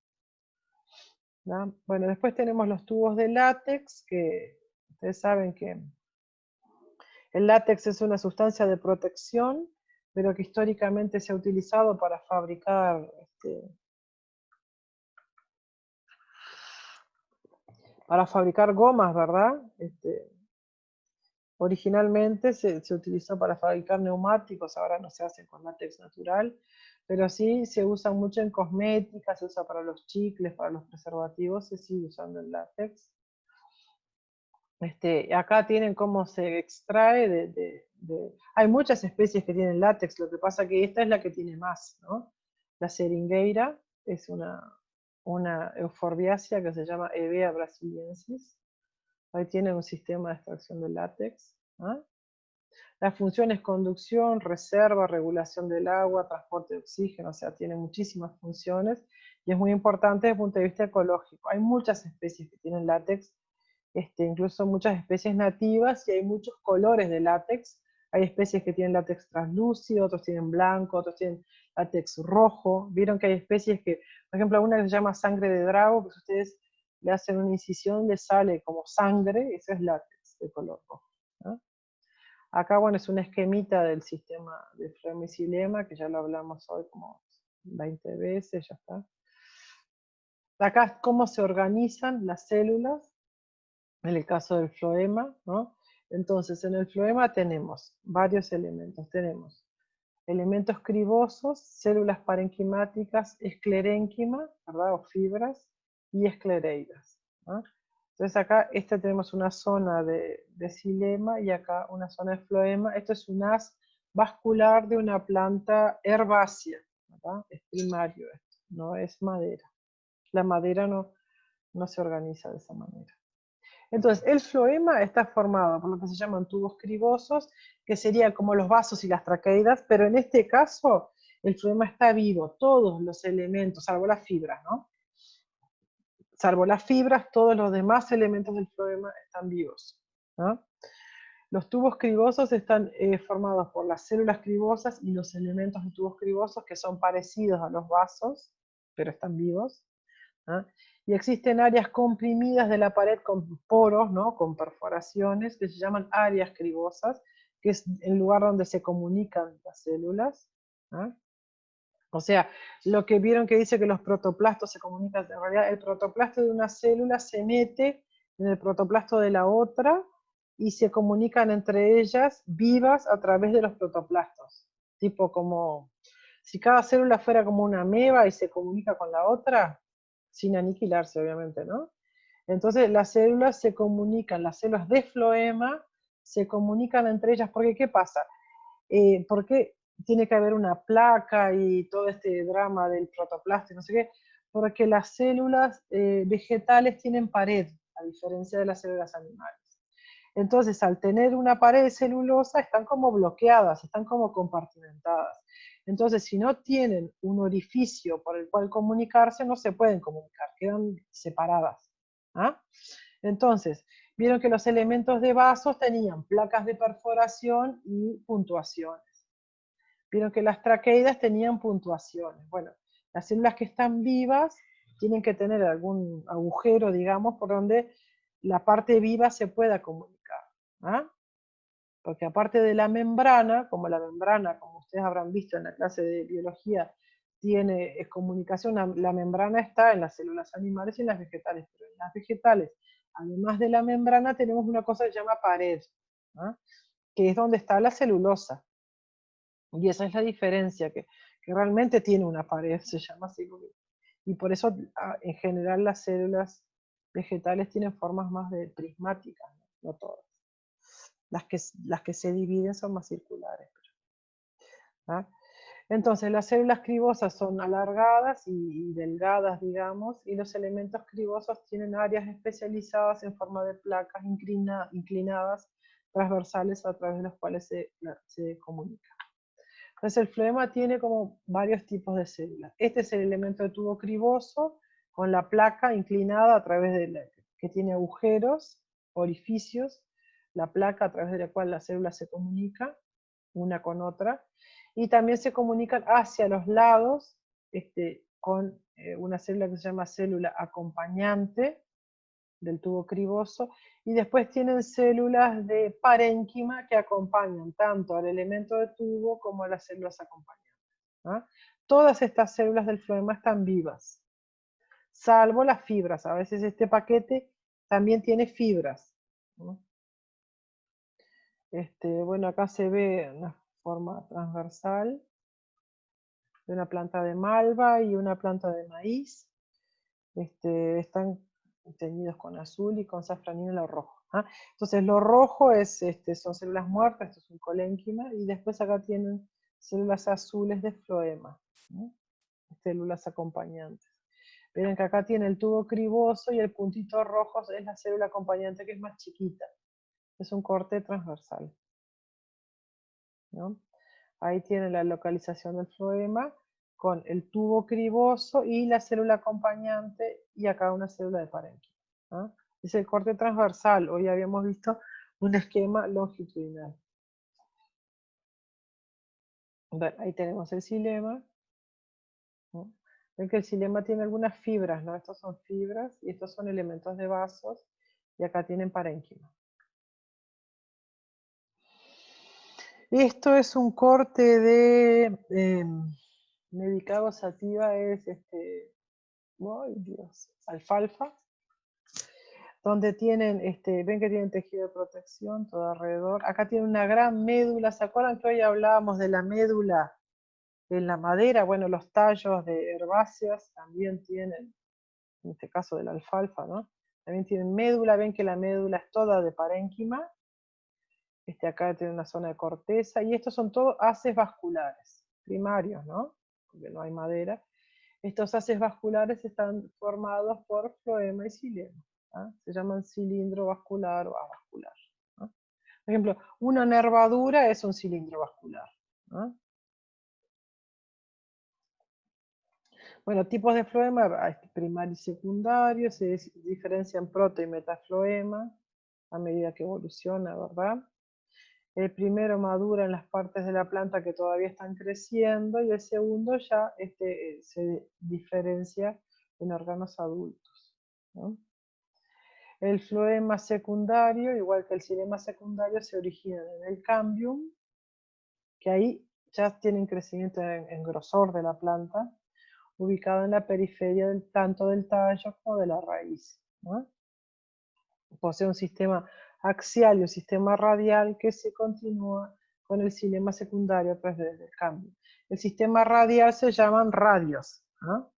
Speaker 1: ¿no? Bueno, después tenemos los tubos de látex, que ustedes saben que el látex es una sustancia de protección, pero que históricamente se ha utilizado para fabricar gomas, ¿verdad? Originalmente se utilizó para fabricar neumáticos, ahora no se hace con látex natural, pero sí se usa mucho en cosmética, se usa para los chicles, para los preservativos, se sigue usando el látex. Acá tienen cómo se extrae hay muchas especies que tienen látex, lo que pasa que esta es la que tiene más, ¿no? La seringueira es una euforbiácea que se llama Hevea brasiliensis. Ahí tiene un sistema de extracción de látex, ¿no? La función es conducción, reserva, regulación del agua, transporte de oxígeno, o sea, tiene muchísimas funciones y es muy importante desde el punto de vista ecológico. Hay muchas especies que tienen látex, incluso muchas especies nativas, y hay muchos colores de látex. Hay especies que tienen látex translúcido, otros tienen blanco, otros tienen látex rojo. Vieron que hay especies que, por ejemplo, una que se llama sangre de drago, que si ustedes le hacen una incisión, le sale como sangre, eso es látex de color rojo, ¿no? Acá, bueno, es una esquemita del sistema de floema y xilema, que ya lo hablamos hoy como 20 veces, ya está. Acá es cómo se organizan las células, en el caso del floema, ¿no? Entonces, en el floema tenemos varios elementos. Tenemos elementos cribosos, células parenquimáticas, esclerénquima, ¿verdad? O fibras, y esclereidas, ¿no? Entonces acá tenemos una zona de xilema y acá una zona de floema. Esto es un haz vascular de una planta herbácea, ¿verdad? Es primario esto, no es madera. La madera no se organiza de esa manera. Entonces, el floema está formado por lo que se llaman tubos cribosos, que serían como los vasos y las traqueidas, pero en este caso, el floema está vivo, todos los elementos, salvo las fibras, ¿no? Salvo las fibras, todos los demás elementos del floema están vivos, ¿no? Los tubos cribosos están formados por las células cribosas y los elementos de tubos cribosos que son parecidos a los vasos, pero están vivos, ¿no? Y existen áreas comprimidas de la pared con poros, ¿no? Con perforaciones, que se llaman áreas cribosas, que es el lugar donde se comunican las células, ¿no? O sea, lo que vieron que dice que los protoplastos se comunican, en realidad el protoplasto de una célula se mete en el protoplasto de la otra, y se comunican entre ellas vivas a través de los protoplastos. Tipo como, si cada célula fuera como una ameba y se comunica con la otra, sin aniquilarse obviamente, ¿no? Entonces las células se comunican, las células de floema se comunican entre ellas, porque ¿qué pasa? ¿Por qué tiene que haber una placa y todo este drama del protoplasto y no sé qué? Porque las células vegetales tienen pared, a diferencia de las células animales. Entonces, al tener una pared celulosa, están como bloqueadas, están como compartimentadas. Entonces, si no tienen un orificio por el cual comunicarse, no se pueden comunicar, quedan separadas. ¿Ah? Entonces, vieron que los elementos de vasos tenían placas de perforación y puntuaciones. Vieron que las traqueidas tenían puntuaciones. Bueno, las células que están vivas tienen que tener algún agujero, digamos, por donde la parte viva se pueda comunicar. ¿Ah? Porque aparte de la membrana, como ustedes habrán visto en la clase de biología, tiene comunicación, la membrana está en las células animales y en las vegetales, pero en las vegetales, además de la membrana, tenemos una cosa que se llama pared, ¿ah? Que es donde está la celulosa. Y esa es la diferencia, que realmente tiene una pared, se llama así. Y por eso, en general, las células vegetales tienen formas más prismáticas, no todas. Las que se dividen son más circulares. ¿Ah? Entonces, las células cribosas son alargadas y delgadas, digamos, y los elementos cribosos tienen áreas especializadas en forma de placas inclinadas, transversales, a través de las cuales se comunica. Entonces, el floema tiene como varios tipos de células. Este es el elemento de tubo criboso, con la placa inclinada a través de que tiene agujeros, orificios, la placa a través de la cual la célula se comunica una con otra, y también se comunican hacia los lados con una célula que se llama célula acompañante del tubo criboso, y después tienen células de parénquima que acompañan tanto al elemento de tubo como a las células acompañantes. ¿Ah? Todas estas células del floema están vivas, salvo las fibras. A veces este paquete también tiene fibras, ¿no? Bueno, acá se ve una forma transversal de una planta de malva y una planta de maíz. Están teñidos con azul y con safranino lo rojo. ¿Ah? Entonces lo rojo son células muertas, esto es un colénquima, y después acá tienen células azules de floema, ¿no? Células acompañantes. Ven que acá tiene el tubo criboso y el puntito rojo es la célula acompañante, que es más chiquita. Es un corte transversal, ¿no? Ahí tiene la localización del floema con el tubo criboso y la célula acompañante, y acá una célula de parénquima. ¿Ah? Es el corte transversal. Hoy habíamos visto un esquema longitudinal. Bueno, ahí tenemos el xilema, ¿no? Ven que el xilema tiene algunas fibras, ¿no? Estos son fibras y estos son elementos de vasos, y acá tienen parénquima. Esto es un corte de Medicago sativa, es ay Dios, alfalfa, donde tienen, ven que tienen tejido de protección todo alrededor. Acá tiene una gran médula. ¿Se acuerdan que hoy hablábamos de la médula en la madera? Bueno, los tallos de herbáceas también tienen, en este caso de la alfalfa, ¿no? También tienen médula. Ven que la médula es toda de parénquima. Acá tiene una zona de corteza, y estos son todos haces vasculares, primarios, ¿no? Porque no hay madera. Estos haces vasculares están formados por floema y xilema. ¿Ah? Se llaman cilindro vascular o avascular. ¿Ah? Por ejemplo, una nervadura es un cilindro vascular. ¿Ah? Bueno, tipos de floema, primario y secundario, se diferencian proto y metafloema a medida que evoluciona, ¿verdad? El primero madura en las partes de la planta que todavía están creciendo, y el segundo ya se diferencia en órganos adultos, ¿no? El floema secundario, igual que el xilema secundario, se origina en el cambium, que ahí ya tienen crecimiento en grosor de la planta, ubicado en la periferia tanto del tallo como de la raíz, ¿no? Posee un sistema axial y un sistema radial que se continúa con el xilema secundario a través del cambio. El sistema radial se llaman radios, ¿no?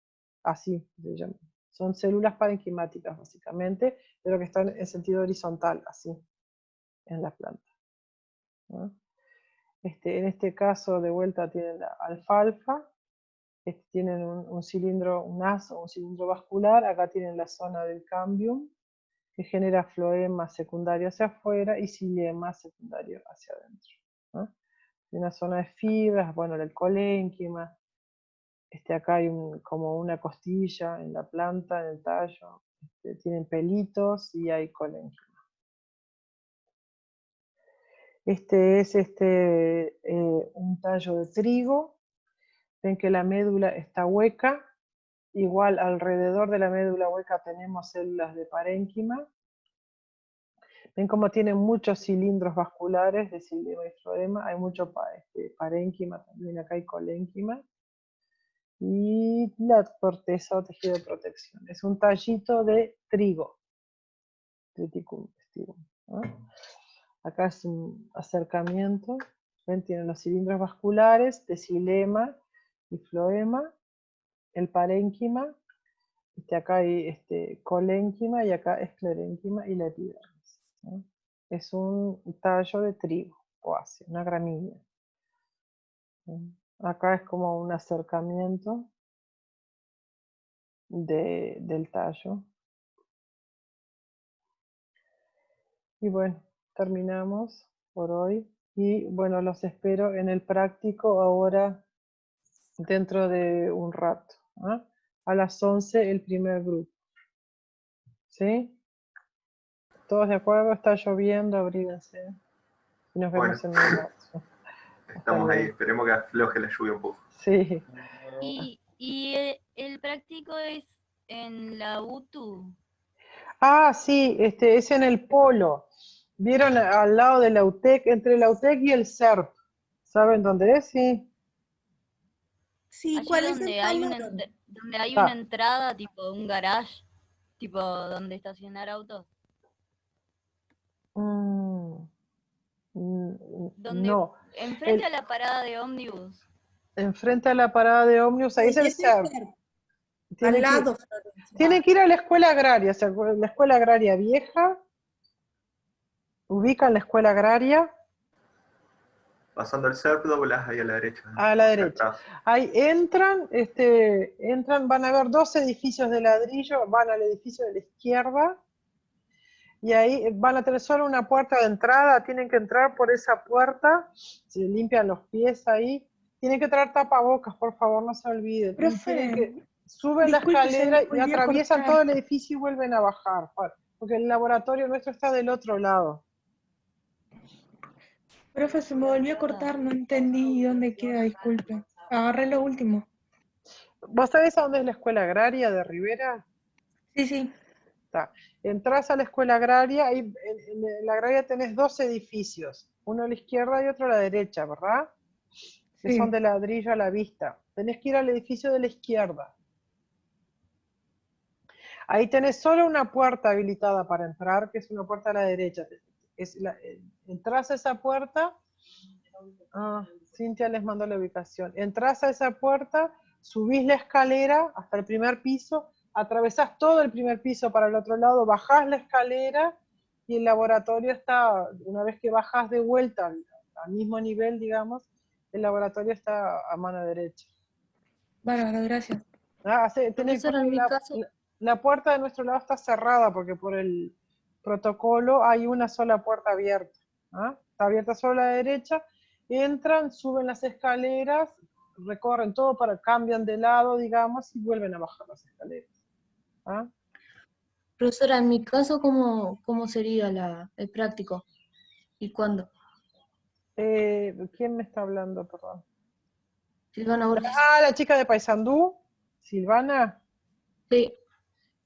Speaker 1: Así se llaman. Son células parenquimáticas básicamente, pero que están en sentido horizontal, así, en la planta, ¿no? En este caso, de vuelta, tienen la alfalfa, tienen un cilindro, un haz o un cilindro vascular, acá tienen la zona del cambium, que genera floema secundario hacia afuera y xilema secundario hacia adentro, ¿no? Una zona de fibras, bueno, el colénquima, acá hay como una costilla en la planta, en el tallo, tienen pelitos y hay colénquima. Este es un tallo de trigo. Ven que la médula está hueca. Igual alrededor de la médula hueca tenemos células de parénquima. Ven cómo tienen muchos cilindros vasculares de xilema y floema. Hay mucho parénquima también, acá hay colénquima. Y la corteza o tejido de protección. Es un tallito de trigo. Triticum vestigum, ¿no? Acá es un acercamiento. ¿Ven? Tienen los cilindros vasculares de xilema y floema, el parénquima, acá hay colénquima y acá esclerénquima y la epidermis, ¿no? Es un tallo de trigo, poáceo, una gramínea, ¿no? Acá es como un acercamiento del tallo. Y bueno, terminamos por hoy. Y bueno, los espero en el práctico ahora dentro de un rato, ¿eh? A las 11 el primer grupo. ¿Sí? ¿Todos de acuerdo? Está lloviendo, abríguense. Y nos vemos en el otro.
Speaker 3: Estamos ahí, esperemos que afloje la lluvia un poco.
Speaker 1: Sí.
Speaker 4: Y el práctico es en la UTU.
Speaker 1: Ah, sí, es en el polo. ¿Vieron al lado de la UTEC, entre la UTEC y el CERP? ¿Saben dónde es? Sí.
Speaker 5: Sí,
Speaker 4: Allí
Speaker 5: ¿cuál es el
Speaker 4: donde hay
Speaker 5: salón?
Speaker 4: donde hay una entrada, tipo un garage, tipo donde estacionar autos. Donde,
Speaker 1: No.
Speaker 4: enfrente a la parada de ómnibus.
Speaker 1: Enfrente a la parada de ómnibus, ahí es el
Speaker 5: Ese
Speaker 1: CERP.
Speaker 5: al lado, Florencia.
Speaker 1: Tienen que ir a la escuela agraria, ¿se acuerdan? La escuela agraria vieja. ¿Ubican la escuela agraria?
Speaker 3: Pasando el CERP, doblas ahí a la derecha.
Speaker 1: A la derecha. Ahí entran, van a ver 2 edificios de ladrillo, van al edificio de la izquierda, y ahí van a tener solo una puerta de entrada, tienen que entrar por esa puerta, se limpian los pies ahí, tienen que traer tapabocas, por favor, no se olviden.
Speaker 2: Profe,
Speaker 1: Suben la
Speaker 2: disculpe, se
Speaker 1: escalera
Speaker 2: me
Speaker 1: y
Speaker 2: volvió a
Speaker 1: atraviesan
Speaker 2: cortar.
Speaker 1: todo el edificio y vuelven a bajar, porque el laboratorio nuestro está del otro lado.
Speaker 2: Profe, se me volvió a cortar, no entendí dónde queda, disculpe. Agarré lo último.
Speaker 1: ¿Vos sabés a dónde es la escuela agraria de Rivera?
Speaker 2: Sí, sí.
Speaker 1: Está. Entrás a la escuela agraria y en la agraria tenés 2 edificios, uno a la izquierda y otro a la derecha, ¿verdad? Que son
Speaker 2: Sí.
Speaker 1: de ladrillo a la vista. Tenés que ir al edificio de la izquierda. Ahí tenés solo una puerta habilitada para entrar, que es una puerta a la derecha. Entrás a esa puerta, Cintia les mandó la ubicación. Entrás a esa puerta, subís la escalera hasta el primer piso, atravesás todo el primer piso para el otro lado, bajás la escalera y el laboratorio está, una vez que bajás de vuelta al mismo nivel, digamos, el laboratorio está a mano derecha.
Speaker 2: Bárbaro, gracias.
Speaker 4: Profesora, en mi caso...
Speaker 1: La puerta de nuestro lado está cerrada porque por el protocolo hay una sola puerta abierta. Está abierta solo a la derecha, entran, suben las escaleras, recorren todo, cambian de lado, digamos, y vuelven a bajar las escaleras.
Speaker 6: Profesora, en mi caso, ¿cómo sería el práctico? ¿Y cuándo?
Speaker 1: ¿Quién me está hablando, perdón?
Speaker 6: Silvana Borges.
Speaker 1: La chica de Paysandú, Silvana.
Speaker 6: Sí.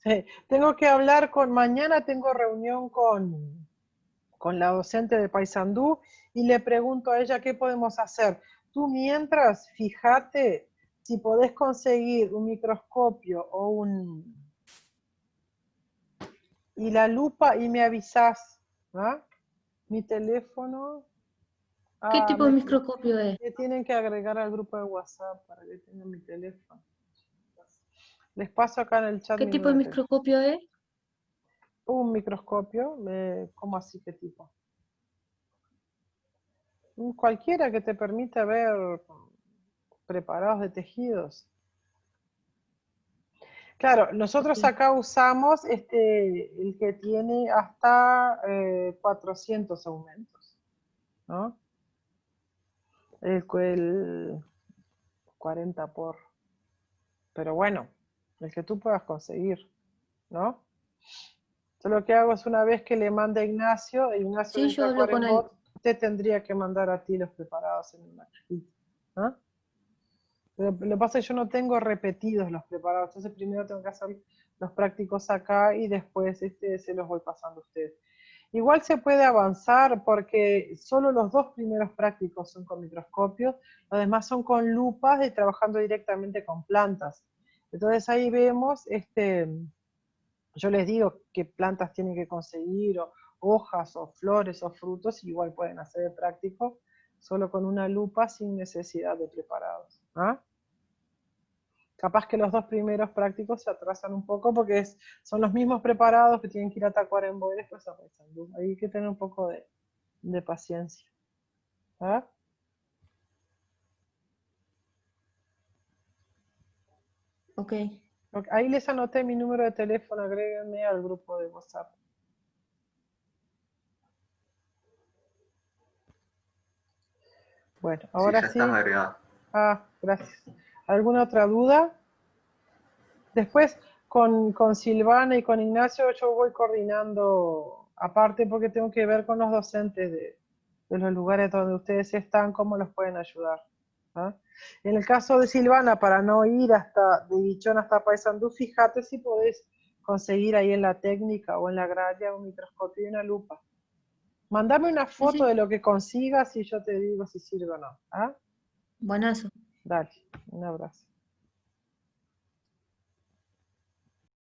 Speaker 1: Sí. Tengo que hablar mañana tengo reunión con la docente de Paysandú y le pregunto a ella qué podemos hacer. Tú mientras, fíjate si podés conseguir un microscopio y la lupa y me avisás, ¿Ah? Mi teléfono.
Speaker 6: ¿Qué
Speaker 1: Ah,
Speaker 6: tipo de microscopio es?
Speaker 1: me tienen que agregar al grupo de WhatsApp para que tengan mi teléfono. Les paso acá en el chat
Speaker 6: ¿Qué
Speaker 1: mi
Speaker 6: tipo de
Speaker 1: número de teléfono.
Speaker 6: microscopio es?
Speaker 1: Un microscopio, ¿cómo así qué tipo? Cualquiera que te permita ver preparados de tejidos. Claro, nosotros
Speaker 6: Ok.
Speaker 1: acá usamos el que tiene hasta 400 aumentos, ¿no? El 40 por. Pero bueno, el que tú puedas conseguir, ¿no? Yo lo que hago es una vez que le manda a Ignacio
Speaker 6: Sí, yo
Speaker 1: entra a
Speaker 6: hablo con él.
Speaker 1: Quarenbot, te tendría que mandar a ti los preparados en una cajita, ¿no? Pero lo que pasa es que yo no tengo repetidos los preparados, entonces primero tengo que hacer los prácticos acá y después se los voy pasando a ustedes. Igual se puede avanzar porque solo los dos primeros prácticos son con microscopio, los demás son con lupas y trabajando directamente con plantas. Entonces ahí vemos, yo les digo qué plantas tienen que conseguir, o hojas, o flores, o frutos, y igual pueden hacer el práctico solo con una lupa sin necesidad de preparados. ¿Ah? Capaz que los dos primeros prácticos se atrasan un poco porque son los mismos preparados que tienen que ir a Tacuarembó y después a Paysandú. Ahí hay que tener un poco de paciencia. ¿Ah?
Speaker 6: Ok.
Speaker 1: Ahí les anoté mi número de teléfono, agréguenme al grupo de WhatsApp. Bueno, ahora
Speaker 3: ya
Speaker 1: sí.
Speaker 3: estás agregado.
Speaker 1: Ah, gracias. ¿Alguna otra duda? Después, con Silvana y con Ignacio, yo voy coordinando, aparte porque tengo que ver con los docentes de los lugares donde ustedes están, cómo los pueden ayudar. ¿Ah? En el caso de Silvana, para no ir de Bichón hasta Paysandú, fíjate si podés conseguir ahí en la técnica o en la agraria un microscopio y una lupa. Mándame una
Speaker 6: Sí,
Speaker 1: foto
Speaker 6: sí.
Speaker 1: de lo que consigas y yo te digo si sirve o no. ¿Ah?
Speaker 6: Buenazo.
Speaker 1: Dale, un abrazo.